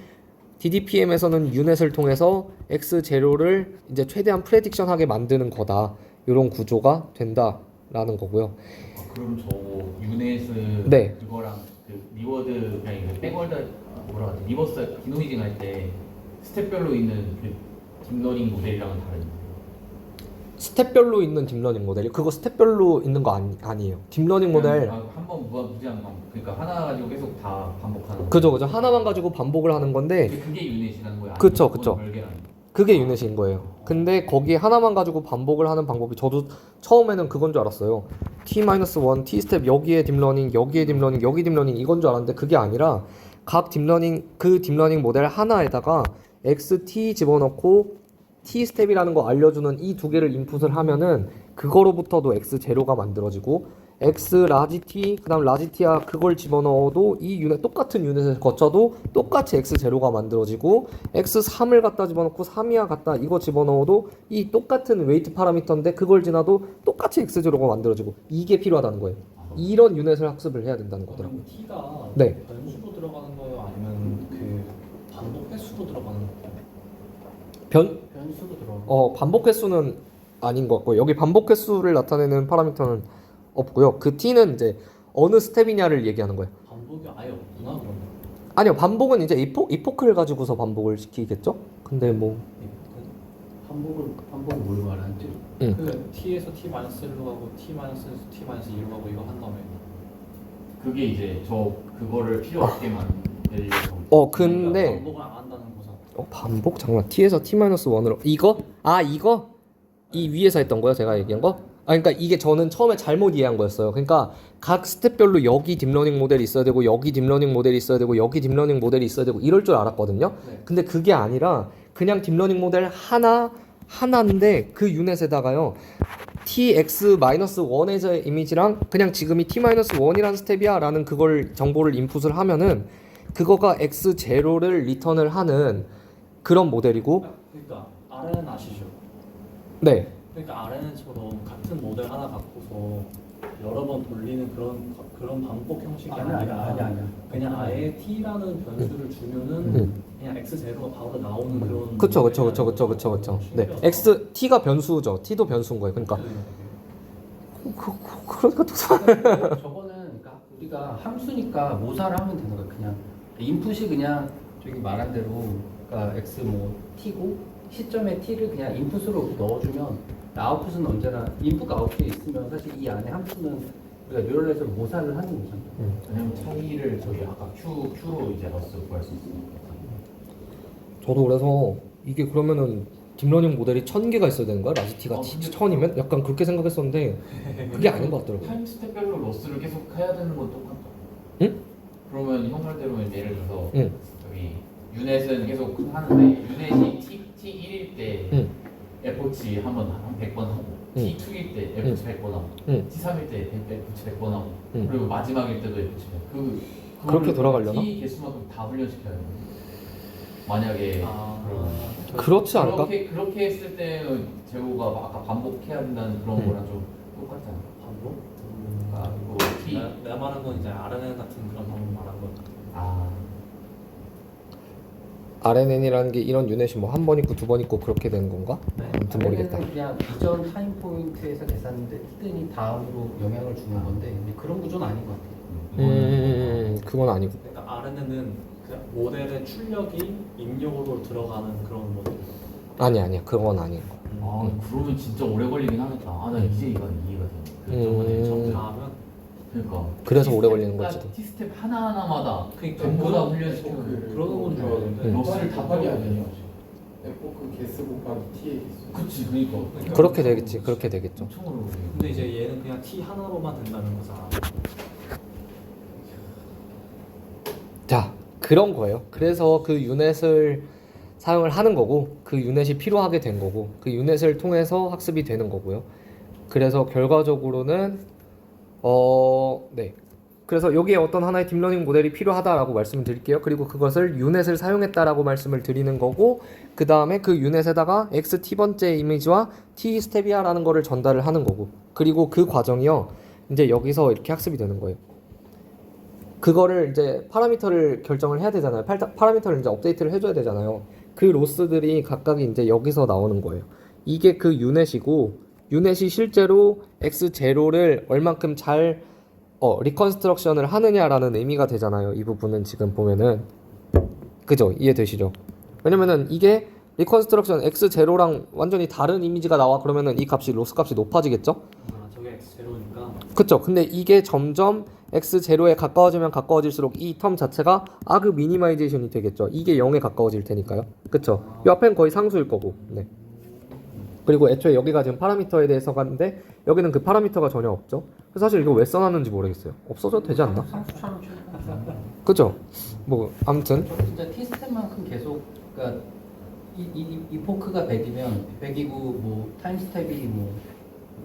DDPM에서는 유넷을 통해서 X0를 이제 최대한 프레딕션하게 만드는 거다. 이런 구조가 된다라는 거고요. 그럼 저 유넷은 네. 그거랑 그 리워드 아니 그 백월드 뭐라 하지 리버스 디노이징 할 때 스텝별로 있는 그 딥러닝 모델이랑은 다른. 스텝별로 있는 딥러닝 모델이 그거 스텝별로 있는 거 아니에요. 딥러닝 모델 한번 무제한 반복 그러니까 하나 가지고 계속 다 반복하는. 그죠 하나만 가지고 반복을 하는 건데 그게 유넷이라는 거야. 그쵸. 별개라는. 그게 유넷인 거예요. 근데 거기 하나만 가지고 반복을 하는 방법이 저도 처음에는 그건 줄 알았어요. T-1 T 스텝 여기에 딥러닝 여기에 딥러닝 여기 딥러닝 이건 줄 알았는데 그게 아니라 각 딥러닝 그 딥러닝 모델 하나에다가 XT 집어넣고 T 스텝이라는 거 알려주는 이 두 개를 인풋을 하면은 그거로부터도 X0가 만들어지고 X 라지 T 그다음 라지 T야 그걸 집어넣어도 이 유넷 똑같은 유넷을 거쳐도 똑같이 X0가 만들어지고 X3을 갖다 집어넣고 3이야 갖다 이거 집어넣어도 이 똑같은 웨이트 파라미터인데 그걸 지나도 똑같이 X0가 만들어지고 이게 필요하다는 거예요. 이런 유넷을 학습을 해야 된다는 거더라고요. 그럼 T가 네. 변수로 들어가는 거예요? 아니면 그 반복 횟수로 들어가는 거예요? 변수로 들어. 반복 횟수는 아닌 것 같고요. 여기 반복 횟수를 나타내는 파라미터는 없고요. 그 T는 이제 어느 스텝이냐를 얘기하는 거예요. 반복이 아예 없구나 그러면. 아니요, 반복은 이제 이포크를 가지고서 반복을 시키겠죠? 근데 뭐 반복을 뭘 말하는지. 그 T에서 T-1로 가고 T-1에서 T-2로 가고 이거 한 다음에 그게 이제 저 그거를 필요 없게 만들려고. 근데 반복을 안 한다는 거잖아. 반복 잠깐만 T에서 T-1으로 이거? 이 위에서 했던 거요? 제가 얘기한 거? 그러니까 이게 저는 처음에 잘못 이해한 거였어요. 그러니까 각 스텝별로 여기 딥러닝 모델이 있어야 되고 여기 딥러닝 모델이 있어야 되고 여기 딥러닝 모델이 있어야 되고 이럴 줄 알았거든요. 네. 근데 그게 아니라 그냥 딥러닝 모델 하나인데 그 유넷에다가요 tx-1의 이미지랑 그냥 지금이 t-1이라는 스텝이야 라는 그걸 정보를 인풋을 하면은 그거가 x0를 리턴을 하는 그런 모델이고 그러니까 RNN 아시죠? 네. 그러니까 RNN처럼 같은 모델 하나 갖고서 여러 번 돌리는 그런 반복 형식이 아니라 그냥 아예 T라는 변수를 주면은 그냥 X0가 바로 나오는 그런. 그쵸. 네. T가 변수죠. T도 변수인 거예요. 그러니까 그러니까 또 저거는 그러니까 우리가 함수니까 모사를 하면 되는 거야. 그냥 인풋이 그냥 저기 말한 대로 그러니까 x 뭐 t고 시점에 t를 그냥 인풋으로 넣어주면 아웃풋은 언제나 인풋과 아웃풋이 있으면 사실 이 안에 함수는 우리가 뉴럴넷으로 모사를 하는 거잖아. 왜냐면 차이를 저기 아까 Q로 이제 넣어서 구할 수 있으니까. 저도 그래서 이게 그러면은 딥러닝 모델이 1000개가 있어야 되는 거야? 라지티가 1000이면? 약간 그렇게 생각했었는데 그게 아닌 것 같더라고요. 타임 스텝별로 로스를 계속 해야 되는 건 똑같다. 응? 그러면 형 말대로 예를 들어서 응. 여기 유넷은 계속 하는데 유넷이 T1일 때 F-치 한번 한 100번 하고 T2일 때 F-치 100번 하고 T3일 때 F-치 100번 하고 그리고 마지막일 때도 F-치 100번 그렇게 돌아가려나? T 개수만큼 다 훈련시켜요. 만약에 그렇지 않을까? 그렇게 했을 때는 제호가 아까 반복해야 된다는 그런 거랑 좀 똑같잖아. 반복? 아, 이거 T. 내가 말한 건 이제 RNN 같은 그런 방법 말한 거. 아, RNN이라는 게 이런 유닛이 뭐 한 번 있고 두 번 있고 그렇게 되는 건가? 네. 아무튼 모르겠다. 그냥 이전 타임 포인트에서 계산했는데 히든이 다음으로 영향을 주는 건데 이제 그런 구조는 아닌 것 같아요. 그건 아니고. 그러니까 RNN은 그 모델의 출력이 입력으로 들어가는 그런 모델. 아니야 그건 아닌 거. 아, 그러면 진짜 오래 걸리긴 하겠다. 아, 나 이제 이해가 되네. 저번에 점검하면 그러니까. 그래서 오래 걸리는 거지. T스텝 하나하나마다 그러니까 전부 다 훈련시키고 그러는 건 줄 알았는데. 로스를 다 답답이 빠져. 아니에요. F 그 개수 곱하기 T의 개수. 그치, 그니까. 그렇게 되겠지. 그렇게 되겠죠. 엄청 오래 걸려. 근데 이제 얘는 그냥 T 하나로만 된다는 거잖아. 자, 그런 거예요. 그래서 그 유닛을 사용을 하는 거고, 그 유닛이 필요하게 된 거고, 그 유닛을 통해서 학습이 되는 거고요. 그래서 결과적으로는 네. 그래서 여기에 어떤 하나의 딥러닝 모델이 필요하다라고 말씀을 드릴게요. 그리고 그것을 유닛을 사용했다라고 말씀을 드리는 거고, 그 다음에 그 유닛에다가 x t번째 이미지와 t 스텝이야라는 거를 전달을 하는 거고, 그리고 그 과정이요. 이제 여기서 이렇게 학습이 되는 거예요. 그거를 이제 파라미터를 결정을 해야 되잖아요. 파라미터를 이제 업데이트를 해줘야 되잖아요. 그 로스들이 각각이 이제 여기서 나오는 거예요. 이게 그 유닛이고, 유닛이 실제로 x0를 얼만큼 잘 리컨스트럭션을 하느냐라는 의미가 되잖아요. 이 부분은 지금 보면은 그죠? 이해되시죠? 왜냐면은 이게 리컨스트럭션 x0랑 완전히 다른 이미지가 나와 그러면은 이 값이 로스 값이 높아지겠죠? 저게 X0니까. 그쵸? 근데 이게 점점 x0에 가까워지면 가까워질수록 이 텀 자체가 아그 미니마이제이션이 되겠죠. 이게 0에 가까워질 테니까요. 그쵸? 이 앞엔 거의 상수일 거고. 네. 그리고 애초에 여기가 지금 파라미터에 대해서 갔는데 여기는 그 파라미터가 전혀 없죠. 그래서 사실 이거 왜 써놨는지 모르겠어요. 없어져도 되지 않나? 상수처럼 취급하죠. 그죠? 뭐 아무튼 저는 진짜 T 스텝만큼 계속 그러니까 이 포크가 100이면 100이고 뭐 타임 스텝이 뭐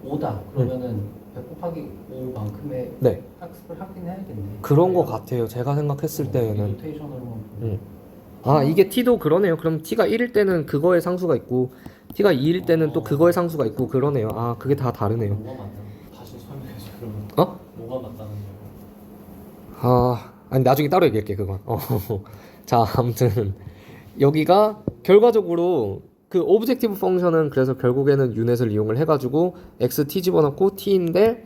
5다 그러면은 100 곱하기 5만큼의 네 학습을 하긴 해야겠네. 그런 거 같아요. 제가 생각했을 때에는 로테이션으로만 아 이게 t도 그러네요. 그럼 t가 1일 때는 그거의 상수가 있고 t가 2일 때는 또 그거의 상수가 있고 그러네요. 아 그게 다 다르네요. 뭐가 맞나? 다시 설명해줘 그러면. 어? 뭐가 맞다는 거야? 아 아니 나중에 따로 얘기할게 그건. 자 아무튼 여기가 결과적으로 그 오브젝티브 펑션은 그래서 결국에는 유닛을 이용을 해가지고 xt 집어넣고 t인데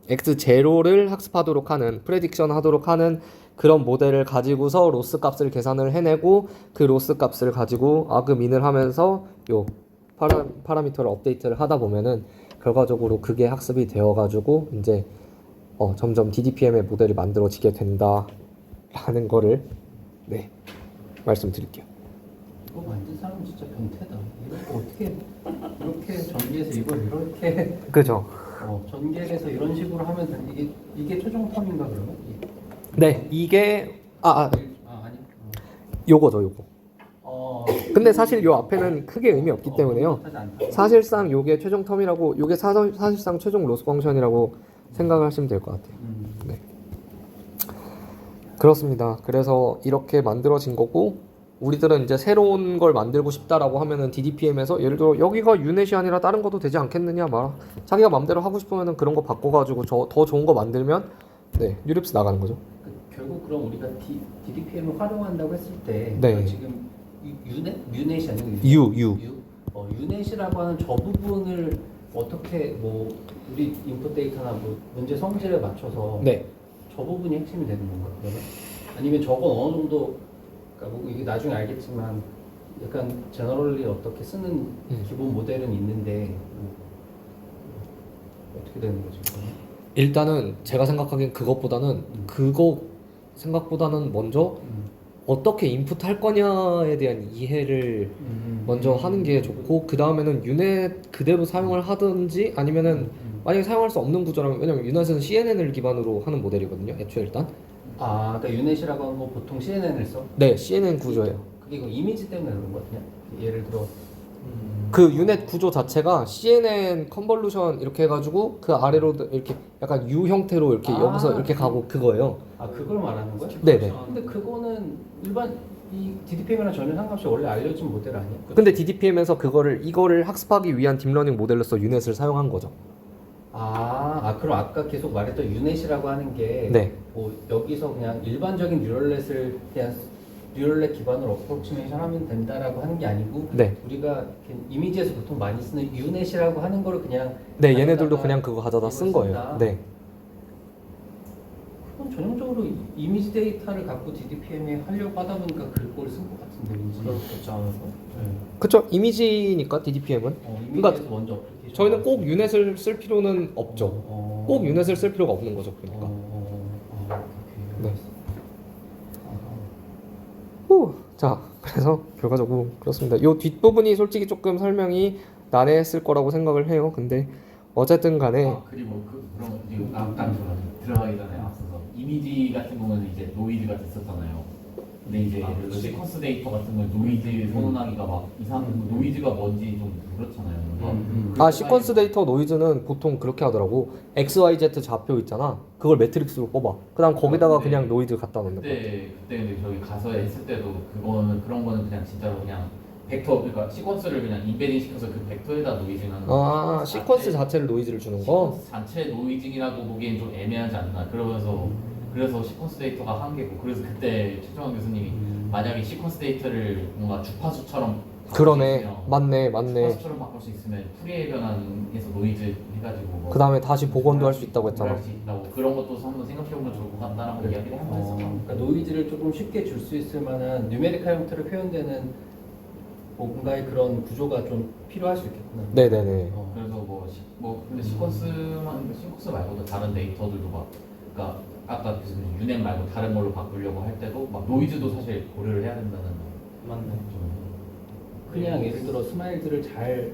x0를 학습하도록 하는 프레딕션 하도록 하는 그런 모델을 가지고서 로스 값을 계산을 해내고 그 로스 값을 가지고 아그민을 하면서 요 파라미터를 업데이트를 하다 보면은 결과적으로 그게 학습이 되어가지고 이제 점점 DDPM의 모델이 만들어지게 된다라는 거를 네 말씀드릴게요. 이거 만든 사람 진짜 변태다. 이거 어떻게 이렇게 전개해서 이걸 이렇게 그죠? 전개해서 이런 식으로 하면 이게 최종 텀인가 그러면? 네 이게 아니. 요거죠 요거. 근데 사실 요 앞에는 크게 의미 없기 때문에요. 사실상 요게 최종 텀이라고 요게 사실상 최종 로스 펑션이라고 생각을 하시면 될 것 같아요. 네. 그렇습니다. 그래서 이렇게 만들어진 거고 우리들은 이제 새로운 걸 만들고 싶다라고 하면은 DDPM에서 예를 들어 여기가 유넷이 아니라 다른 것도 되지 않겠느냐 말 자기가 마음대로 하고 싶으면은 그런 거 바꿔가지고 더 좋은 거 만들면 네 뉴립스 나가는 거죠. 결국 그럼 우리가 DDPM을 활용한다고 했을 때 네. 지금 유넷이 아니고 U. 유넷이라고 하는 저 부분을 어떻게 뭐 우리 인풋 데이터나 뭐 문제 성질에 맞춰서 네. 저 부분이 핵심이 되는 건가 그러면? 아니면 저건 어느 정도 그러니까 뭐 이게 나중에 알겠지만 약간 제너럴리 어떻게 쓰는 기본 모델은 있는데 어떻게 되는 거지? 그러면? 일단은 제가 생각하기엔 그것보다는 그거 생각보다는 먼저 어떻게 인풋 할 거냐에 대한 이해를 먼저 하는 게 좋고 그 다음에는 유넷 그대로 사용을 하든지 아니면은 만약에 사용할 수 없는 구조라면 왜냐면 유넷은 CNN을 기반으로 하는 모델이거든요. 애초에 일단 그러니까 유넷이라고 하는 거 보통 CNN을 써? 네 CNN 구조예요. 그게 이거 이미지 때문에 그런 거 같냐? 예를 들어 그 유넷 구조 자체가 CNN 컨볼루션 이렇게 해가지고 그 아래로 이렇게 약간 U 형태로 이렇게 아, 여기서 이렇게 가고 그거예요. 아 그걸 말하는 거야? 네네. 근데 그거는 일반 이 DDPM이랑 전혀 상관없이 원래 알려진 모델 아니야? 근데 DDPM에서 이거를 학습하기 위한 딥러닝 모델로서 유넷을 사용한 거죠. 그럼 아까 계속 말했던 유넷이라고 하는 게 네. 뭐 여기서 그냥 일반적인 뉴럴넷을 그냥 뉴럴넷 기반으로 어프로치메이션 하면 된다라고 하는 게 아니고 네. 우리가 이미지에서 보통 많이 쓰는 유넷이라고 하는 거를 그냥 네, 얘네들도 가져다가 그냥 그거 가져다 쓴 거예요. 쓴다. 네. 그건 전형적으로 이미지 데이터를 갖고 DDPM에 하려고 하다 보니까 그걸 쓴 것 같은데 왠지. 그렇겠지 않아서? 네. 그쵸? 이미지니까 DDPM은. 이미지에서 그러니까 먼저 어플리케이션. 저희는 꼭 유넷을 쓸 필요는 없죠. 꼭 유넷을 쓸 필요가 없는 거죠. 그러니까. 네. 후, 자, 그래서 결과적으로 그렇습니다. 요 뒷부분이 솔직히 조금 설명이 난해했을 거라고 생각을 해요. 근데 어쨌든 간에 아 그리고 그런 이거 아까 들어가기 전에 앞서서 이미지 같은 경우는 이제 노이즈가 됐었잖아요. 근데 이제 예를 들어 시퀀스 데이터 같은 건 노이즈 선언하기가 막 노이즈가 뭔지 좀 그렇잖아요. 시퀀스 데이터 노이즈는 보통 그렇게 하더라고. XYZ 좌표 있잖아. 그걸 매트릭스로 뽑아. 그다음 거기다가 네. 그냥 노이즈 갖다 놓는 거야. 그때 근데 저희 가서 했을 때도 그런 거는 그냥 진짜로 그냥 벡터 그러니까 시퀀스를 그냥 인베딩 시켜서 그 벡터에다 노이징 하는 거. 시퀀스 자체를 노이즈를 주는 거. 시퀀스 자체 노이징이라고 보기엔 좀 애매하지 않나. 그래서 시퀀스 데이터가 한계고 그래서 그때 최정환 교수님이 만약에 시퀀스 데이터를 뭔가 주파수처럼 그러네. 맞네. 주파수처럼 바꿀 수 있으면 푸리에 변환에서 노이즈 해가지고 뭐 그다음에 다시 복원도 할 수 있다고 했잖아. 할수 있다고 그런 것도 한번 생각해보면 좋을 것 같다라고 이야기를 한번 했었죠. 그러니까 노이즈를 조금 쉽게 줄 수 있을 만한 뉴메리컬 형태로 표현되는 뭔가의 그런 구조가 좀 필요할 수 있겠구나. 네네네. 어. 그래서 근데 시퀀스 말고도 다른 데이터들도 막 그러니까 아까 교수님 유넷 말고 다른 걸로 바꾸려고 할 때도 막 노이즈도 사실 고려를 해야 된다는 맞네. 그냥 예를 들어 스마일들을 잘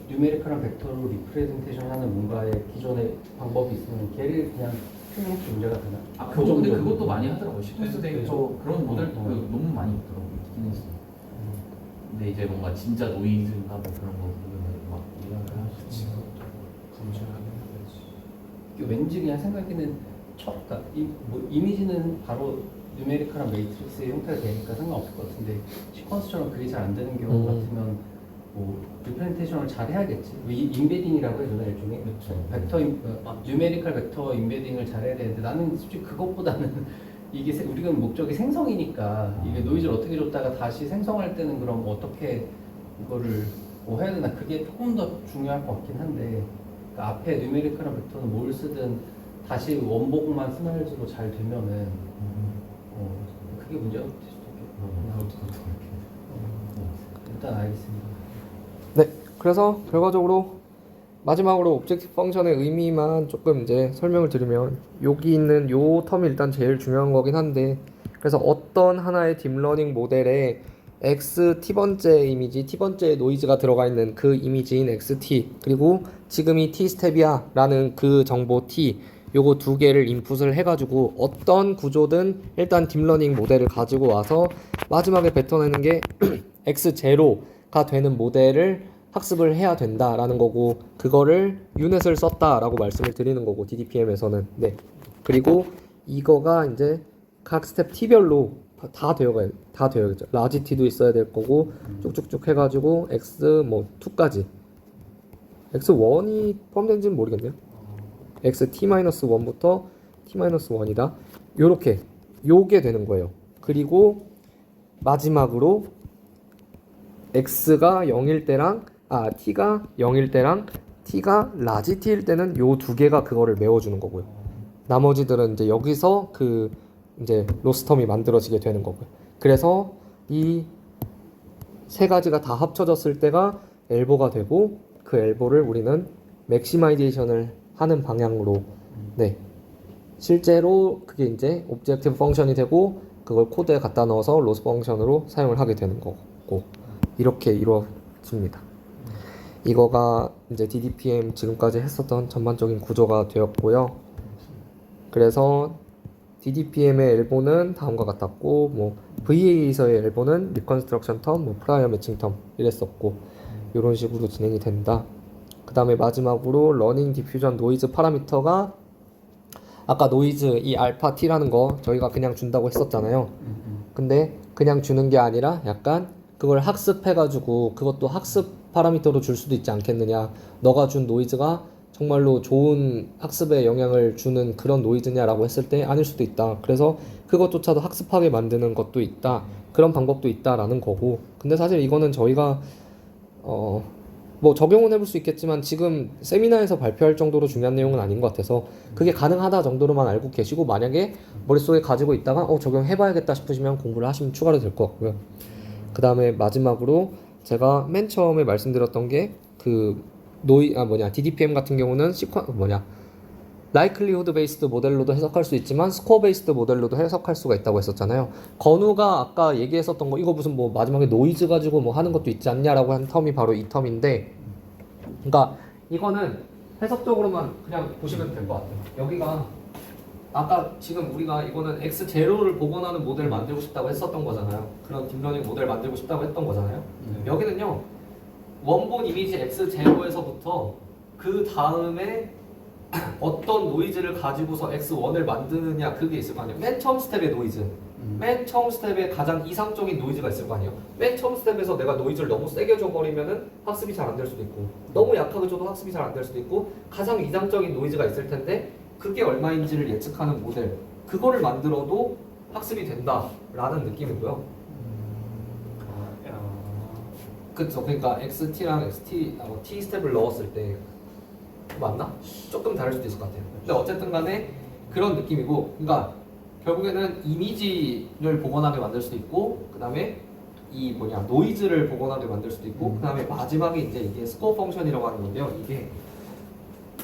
뉴메리컬한 벡터로 리프레젠테이션하는 뭔가의 기존의 방법이 있으면 걔를 그냥 표현해 문제가 되나? 근데 그것도 많이 하더라고요. 시퀀스 네, 데이터 그런 모델 어. 너무 많이 있더라고요. 있긴 했어요. 근데 이제 뭔가 진짜 노이즈인가 뭐 그런 거 보면 막 이해를 하시지. 검증하긴 해야지. 이게 왠지 그냥 생각에는 그러니까 이미지는 바로 뉴메리컬한 매트릭스의 형태가 되니까 상관없을 것 같은데 시퀀스처럼 그게 잘 안 되는 경우 같으면 뭐 리프레젠테이션을 잘 해야겠지. 인베딩이라고 해야 되나 일종의 뉴메리컬 벡터 인베딩을 잘 해야 되는데 나는 솔직히 그것보다는 이게 우리가 목적이 생성이니까 이게 노이즈를 어떻게 줬다가 다시 생성할 때는 그럼 어떻게 이거를 뭐 해야 되나 그게 조금 더 중요할 것 같긴 한데 그러니까 앞에 뉴메리컬한 벡터는 뭘 쓰든 다시 원복만 스마일즈로 잘 되면은 그게 문제가 될 수도 있겠구나. 일단 알겠습니다. 네. 그래서 결과적으로 마지막으로 오브젝티브 펑션의 의미만 조금 이제 설명을 드리면 여기 있는 요 텀이 일단 제일 중요한 거긴 한데 그래서 어떤 하나의 딥러닝 모델에 x t번째 이미지, t번째 노이즈가 들어가 있는 그 이미지인 xt 그리고 지금이 t 스텝이야 라는 그 정보 t 요거 두 개를 인풋을 해가지고 어떤 구조든 일단 딥러닝 모델을 가지고 와서 마지막에 뱉어내는 게 x0가 되는 모델을 학습을 해야 된다라는 거고 그거를 유넷을 썼다라고 말씀을 드리는 거고 DDPM에서는 네 그리고 이거가 이제 각 스텝 t별로 다 되어야겠죠. 라지 t도 있어야 될 거고 쭉쭉쭉 해가지고 x 뭐 2까지 x1이 포함된지는 모르겠네요. xt-1부터 t-1이다. 요게 되는 거예요. 그리고 마지막으로 x가 0일 때랑 t가 0일 때랑 t가 라지 t일 때는 요 두 개가 그거를 메워주는 거고요. 나머지들은 이제 여기서 그 이제 로스텀이 만들어지게 되는 거고요. 그래서 이 세 가지가 다 합쳐졌을 때가 엘보가 되고 그 엘보를 우리는 맥시마이제이션을 하는 방향으로 네 실제로 그게 이제 오브젝티브 펑션이 되고 그걸 코드에 갖다 넣어서 로스 펑션으로 사용을 하게 되는 거고 이렇게 이루어집니다. 이거가 이제 DDPM 지금까지 했었던 전반적인 구조가 되었고요. 그래서 DDPM의 엘보는 다음과 같았고 뭐 VA에서의 엘보는 리컨스트럭션 텀, 뭐 프라이어 매칭 텀 이랬었고 이런 식으로 진행이 된다. 그 다음에 마지막으로 러닝 디퓨전 노이즈 파라미터가 아까 노이즈 이 알파 T라는 거 저희가 그냥 준다고 했었잖아요. 근데 그냥 주는 게 아니라 약간 그걸 학습해가지고 그것도 학습 파라미터로 줄 수도 있지 않겠느냐. 너가 준 노이즈가 정말로 좋은 학습에 영향을 주는 그런 노이즈냐라고 했을 때 아닐 수도 있다. 그래서 그것조차도 학습하게 만드는 것도 있다. 그런 방법도 있다라는 거고. 근데 사실 이거는 저희가 뭐 적용은 해볼 수 있겠지만 지금 세미나에서 발표할 정도로 중요한 내용은 아닌 것 같아서 그게 가능하다 정도로만 알고 계시고 만약에 머릿속에 가지고 있다가 적용해봐야겠다 싶으시면 공부를 하시면 추가로 될 것 같고요. 그 다음에 마지막으로 제가 맨 처음에 말씀드렸던 게 그 DDPM 같은 경우는 likelihood based 모델로도 해석할 수 있지만 score based 모델로도 해석할 수가 있다고 했었잖아요. 건우가 아까 얘기했었던 거 이거 무슨 뭐 마지막에 노이즈 가지고 뭐 하는 것도 있지 않냐라고 한 텀이 바로 이 텀인데, 그러니까 이거는 해석적으로만 그냥 보시면 될 것 같아요. 여기가 아까 지금 우리가 이거는 x0를 복원하는 모델 만들고 싶다고 했었던 거잖아요. 그런 딥러닝 모델 만들고 싶다고 했던 거잖아요. 여기는요 원본 이미지 x0에서부터 그 다음에 어떤 노이즈를 가지고서 x1을 만드느냐 그게 있을 거 아니에요. 맨 처음 스텝의 노이즈, 맨 처음 스텝에 가장 이상적인 노이즈가 있을 거 아니에요. 맨 처음 스텝에서 내가 노이즈를 너무 세게 줘버리면은 학습이 잘 안 될 수도 있고 너무 약하게 줘도 학습이 잘 안 될 수도 있고 가장 이상적인 노이즈가 있을 텐데 그게 얼마인지를 예측하는 모델, 그거를 만들어도 학습이 된다라는 느낌이고요. 그쵸. 그러니까 XT랑 XT, T 스텝을 넣었을 때 맞나? 조금 다를 수도 있을 것 같아요. 근데 어쨌든 간에 그런 느낌이고, 그러니까 결국에는 이미지를 복원하게 만들 수도 있고, 그 다음에 이 노이즈를 복원하게 만들 수도 있고, 그 다음에 마지막에 이제 이게 스코어 펑션이라고 하는 건데요. 이게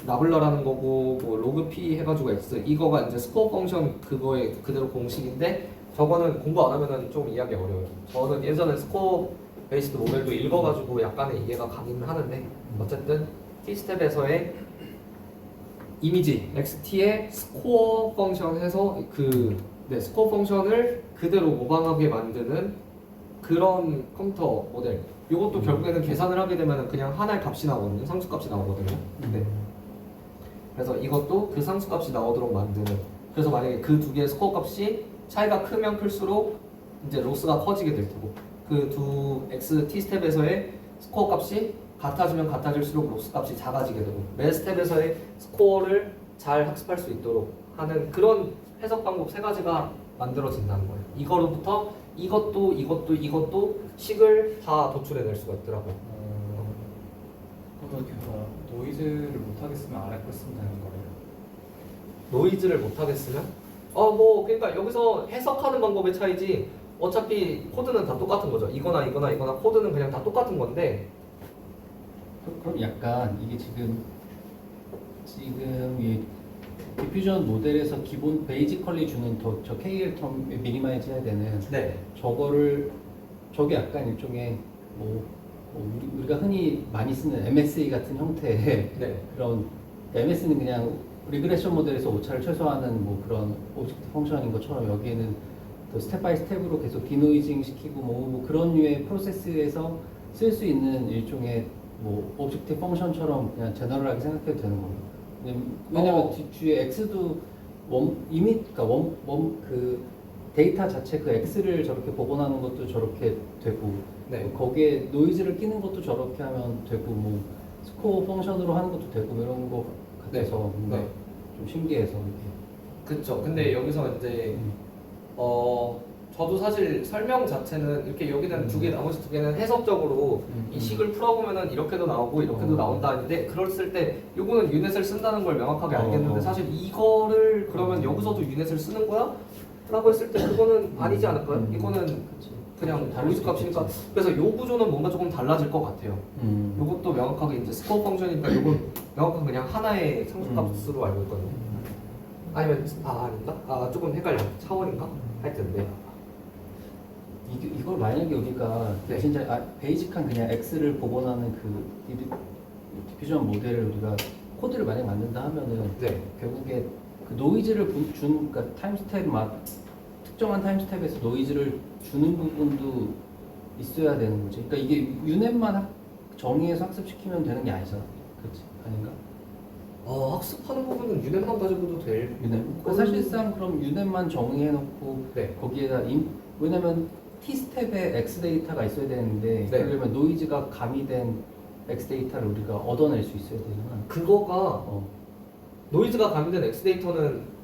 나블러라는 거고, 뭐 로그 P 해가지고 X, 이거가 이제 스코어 펑션 그거의 그대로 공식인데, 저거는 공부 안 하면은 좀 이해하기 어려워요. 저는 예전에 스코어 베이스드 모델도 읽어가지고 약간의 이해가 가기는 하는데, 어쨌든 T스텝에서의 이미지 XT의 스코어 펑션 해서 스코어 펑션을 그대로 모방하게 만드는 그런 컴퓨터 모델. 이것도 결국에는 계산을 하게 되면 그냥 하나의 값이 나오거든요. 상수값이 나오거든요. 네. 그래서 이것도 그 상수값이 나오도록 만드는. 그래서 만약에 그 두 개의 스코어 값이 차이가 크면 클수록 이제 로스가 커지게 될 테고, 그 두 XT 스텝에서의 스코어 값이 같아지면 같아질수록 로스 값이 작아지게 되고, 매 스텝에서의 스코어를 잘 학습할 수 있도록 하는 그런 해석 방법 세 가지가 만들어진다는 거예요. 이거로부터 이것도 식을 다 도출해낼 수가 있더라고요. 그러면 노이즈를 못하겠으면 아래 걸 쓰면 되는 거예요? 노이즈를 못하겠으면? 그러니까 여기서 해석하는 방법의 차이지 어차피 코드는 다 똑같은 거죠. 이거나 코드는 그냥 다 똑같은 건데. 그럼 약간 이게 지금 이 디퓨전 모델에서 기본 베이지컬리 주는 저 KL 텀 미니마이즈 해야 되는 네. 저게 약간 일종의 우리가 흔히 많이 쓰는 MSE 같은 형태의 네. 그런 MS는 그냥 리그레션 모델에서 오차를 최소화하는 뭐 그런 오브젝트 펑션인 것처럼 여기에는 또 스텝 바이 스텝으로 계속 디노이징 시키고 뭐 그런 류의 프로세스에서 쓸 수 있는 일종의 뭐 오브젝트 펑션처럼 그냥 제너럴하게 생각해도 되는 거예요. 왜냐면 뒤에 x도 그 데이터 자체 그 x를 저렇게 복원하는 것도 저렇게 되고, 네. 거기에 노이즈를 끼는 것도 저렇게 하면 되고, 뭐 스코어 펑션으로 하는 것도 되고 이런 거 같아서 뭔가 네. 좀 신기해서 이렇게. 그쵸. 근데 여기서 이제 저도 사실 설명 자체는 이렇게 여기는 두 개, 나머지 두 개는 해석적으로 이 식을 풀어보면은 이렇게도 나오고 이렇게도 나온다는데, 그랬을 때 요거는 유넷을 쓴다는 걸 명확하게 알겠는데 사실 이거를 그러면 여기서도 유넷을 쓰는 거야? 라고 했을 때 그거는 아니지 않을까요? 이거는 그냥 노이즈 값이니까. 그래서 요 구조는 뭔가 조금 달라질 것 같아요. 요것도 명확하게 이제 스코어 펑션이니까 요건 명확한 그냥 하나의 상수값으로 알고 있거든요. 아니면 아닌가? 조금 헷갈려. 차원인가? 하여튼 네. 이걸 만약에 우리가 네. 진짜 베이직한 그냥 X를 복원하는 그 디퓨전 모델을 우리가 코드를 만약 만든다 하면은 네. 결국에 그 노이즈를 그러니까 타임 스텝 특정한 타임 스텝에서 노이즈를 주는 부분도 있어야 되는 거지. 그러니까 이게 유넷만 정의해서 학습시키면 되는 게 아니잖아. 그렇지? 아닌가? 학습하는 부분은 유넷만 가지고도 될. 유넷. 그러니까 사실상 그럼 유넷만 정의해놓고 네. 거기에다 왜냐면 T 스텝에 X 데이터가 있어야 되는데 네. 그러려면 노이즈가 가미된 X 데이터를 우리가 얻어낼 수 있어야 되잖아. 그거가 노이즈가 가미된 X 데이터는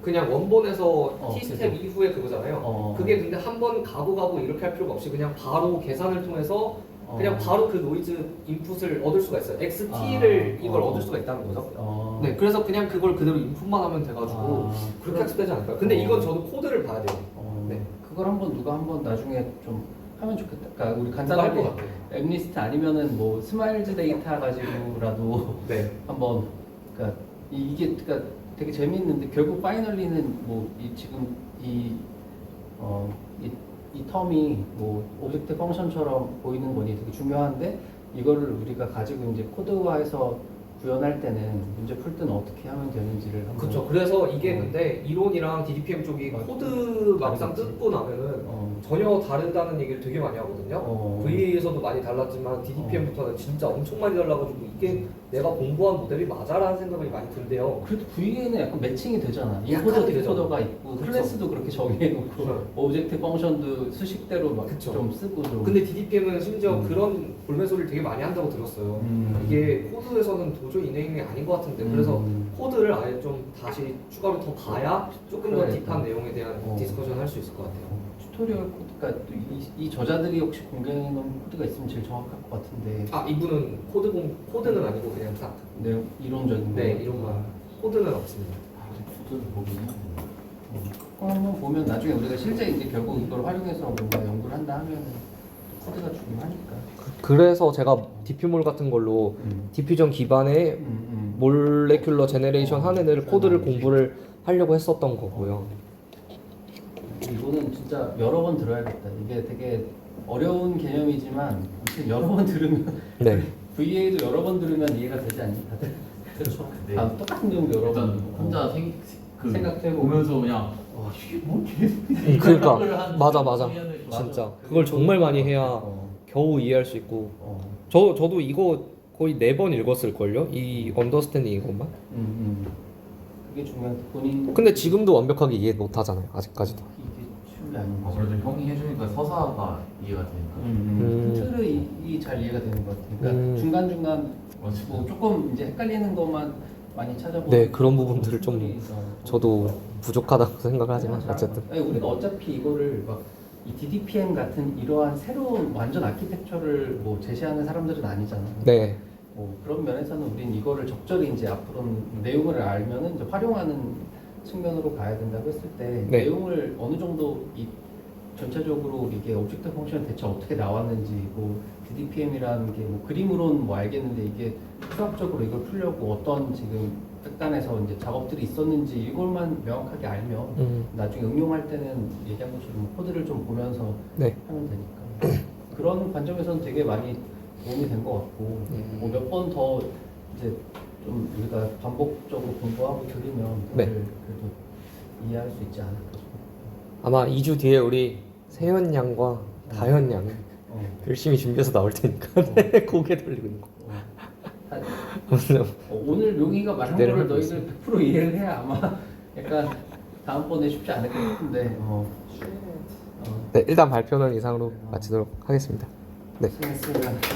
그냥 원본에서 T 스텝 그죠. 이후에 그거잖아요. 그게 근데 한 번 가고 이렇게 할 필요가 없이 그냥 바로 계산을 통해서 그냥 바로 그 노이즈 인풋을 얻을 수가 있어요. XT를 이걸 얻을 수가 있다는 거죠. 네, 그래서 그냥 그걸 그대로 인풋만 하면 돼가지고 그렇게 학습되지 않을까요? 근데 이건 저도 코드를 봐야 돼요. 네. 그걸 누가 한번 나중에 좀 하면 좋겠다. 그러니까 우리 누가 할 간단하게 것 같아요. 앱리스트 아니면은 뭐 스마일즈 데이터 가지고라도 네. 한번 그러니까 이게 그러니까 되게 재미있는데 결국 파이널리는 뭐 지금 이 텀이 뭐 오브젝트 펑션처럼 보이는 거니 되게 중요한데 이거를 우리가 가지고 이제 코드화해서 구현할 때는 문제 풀 때는 어떻게 하면 되는지를 한번 그렇죠. 그래서 이게 근데 이론이랑 DDPM 쪽이 맞아. 코드 막상 다르겠지. 뜯고 나면은 전혀 다르다는 얘기를 되게 많이 하거든요. VA에서도 많이 달랐지만 DDPM부터는 진짜 엄청 많이 달라가지고 이게 내가 공부한 모델이 맞아라는 생각이 많이 든대요. 그래도 VA는 약간 매칭이 되잖아. 약간 인코더 되죠. 디코더가 있고 그쵸. 클래스도 그렇게 정해놓고 네. 오브젝트 펑션도 수식대로 막 그쵸. 좀 쓰고 좀. 근데 DDPM은 심지어 음. 그런 볼멘 소리를 되게 많이 한다고 들었어요. 이게 코드에서는 도저히 이내용이 아닌 것 같은데 그래서 코드를 아예 좀 다시 추가로 더 봐야 조금 더 그래야겠다. 딥한 내용에 대한 디스커션 할 수 있을 것 같아요. 튜토리얼 코드, 그러니까 또이 저자들이 혹시 공개해놓은 코드가 있으면 제일 정확할 것 같은데. 이분은 코드는 아니고 그냥 딱 내용 이론적인 거. 이론만 코드는 없습니다. 코드를 보긴 해야 그거 한번 보면 나중에 우리가 실제 이제 결국 이걸 활용해서 뭔가 연구를 한다 하면 코드가 중요하니까. 그래서 제가 디퓨몰 같은 걸로 디퓨전 기반의 몰레큘러 제네레이션 하는 애를 코드를 공부를 하려고 했었던 거고요. 이거는 진짜 여러 번 들어야겠다. 이게 되게 어려운 개념이지만 아무튼 여러 번 들으면 네. VA도 여러 번 들으면 이해가 되지 않니 다들? 그렇죠. 네. 똑같은 내용 여러 번 일단 혼자 생각해보고. 보면서 그냥 이게 뭐 계속 그러니까 맞아 하면은 진짜 그걸 정말 많이 해야 겨우 이해할 수 있고 저도 이거 거의 4번 읽었을 걸요. 이 언더스탠딩 이것만. 그게 중요한 본인. 근데 지금도 완벽하게 이해 못 하잖아요. 아직까지도. 이게 쉬운 게 아닌 거. 그래도 형이 해주니까 서사가 이해가 되니까. 틀이 잘 이해가 되는 것 같아요. 그러니까 중간 중간 뭐 조금 이제 헷갈리는 것만 많이 찾아보고. 네, 그런 부분들을 좀 저도 부족하다고 생각을 하지만 어쨌든. 아니, 우리가 어차피 이거를 막 이 DDPM 같은 이러한 새로운 완전 아키텍처를 뭐 제시하는 사람들은 아니잖아. 네. 그런 면에서는 우린 이거를 적절히 이제 앞으로 내용을 알면은 이제 활용하는 측면으로 가야 된다고 했을 때 네. 내용을 어느 정도 이 전체적으로 이게 오브젝트 펑션 대체 어떻게 나왔는지 뭐 DDPM이라는 게 뭐 그림으로는 뭐 알겠는데 이게 수학적으로 이걸 풀려고 어떤 지금 특단에서 이제 작업들이 있었는지 이걸만 명확하게 알면 나중에 응용할 때는 얘기한 것처럼 뭐 코드를 좀 보면서 네. 하면 되니까 그런 관점에서는 되게 많이 도움이 된 것 같고 뭐 몇 번 더 이제 좀 우리가 반복적으로 공부하고 들으면 네. 그래도 이해할 수 있지 않을까 싶어요. 아마 2주 뒤에 우리 세현 양과 다현 양 열심히 준비해서 나올 테니까 고개 돌리고 있는 거. 오늘 묘기가 말한 기대를 거를 하고 너희들 100% 이해를 해야 아마 약간 다음번에 쉽지 않을까 싶은데 네, 일단 발표는 이상으로 마치도록 하겠습니다. 네. 수고했습니다.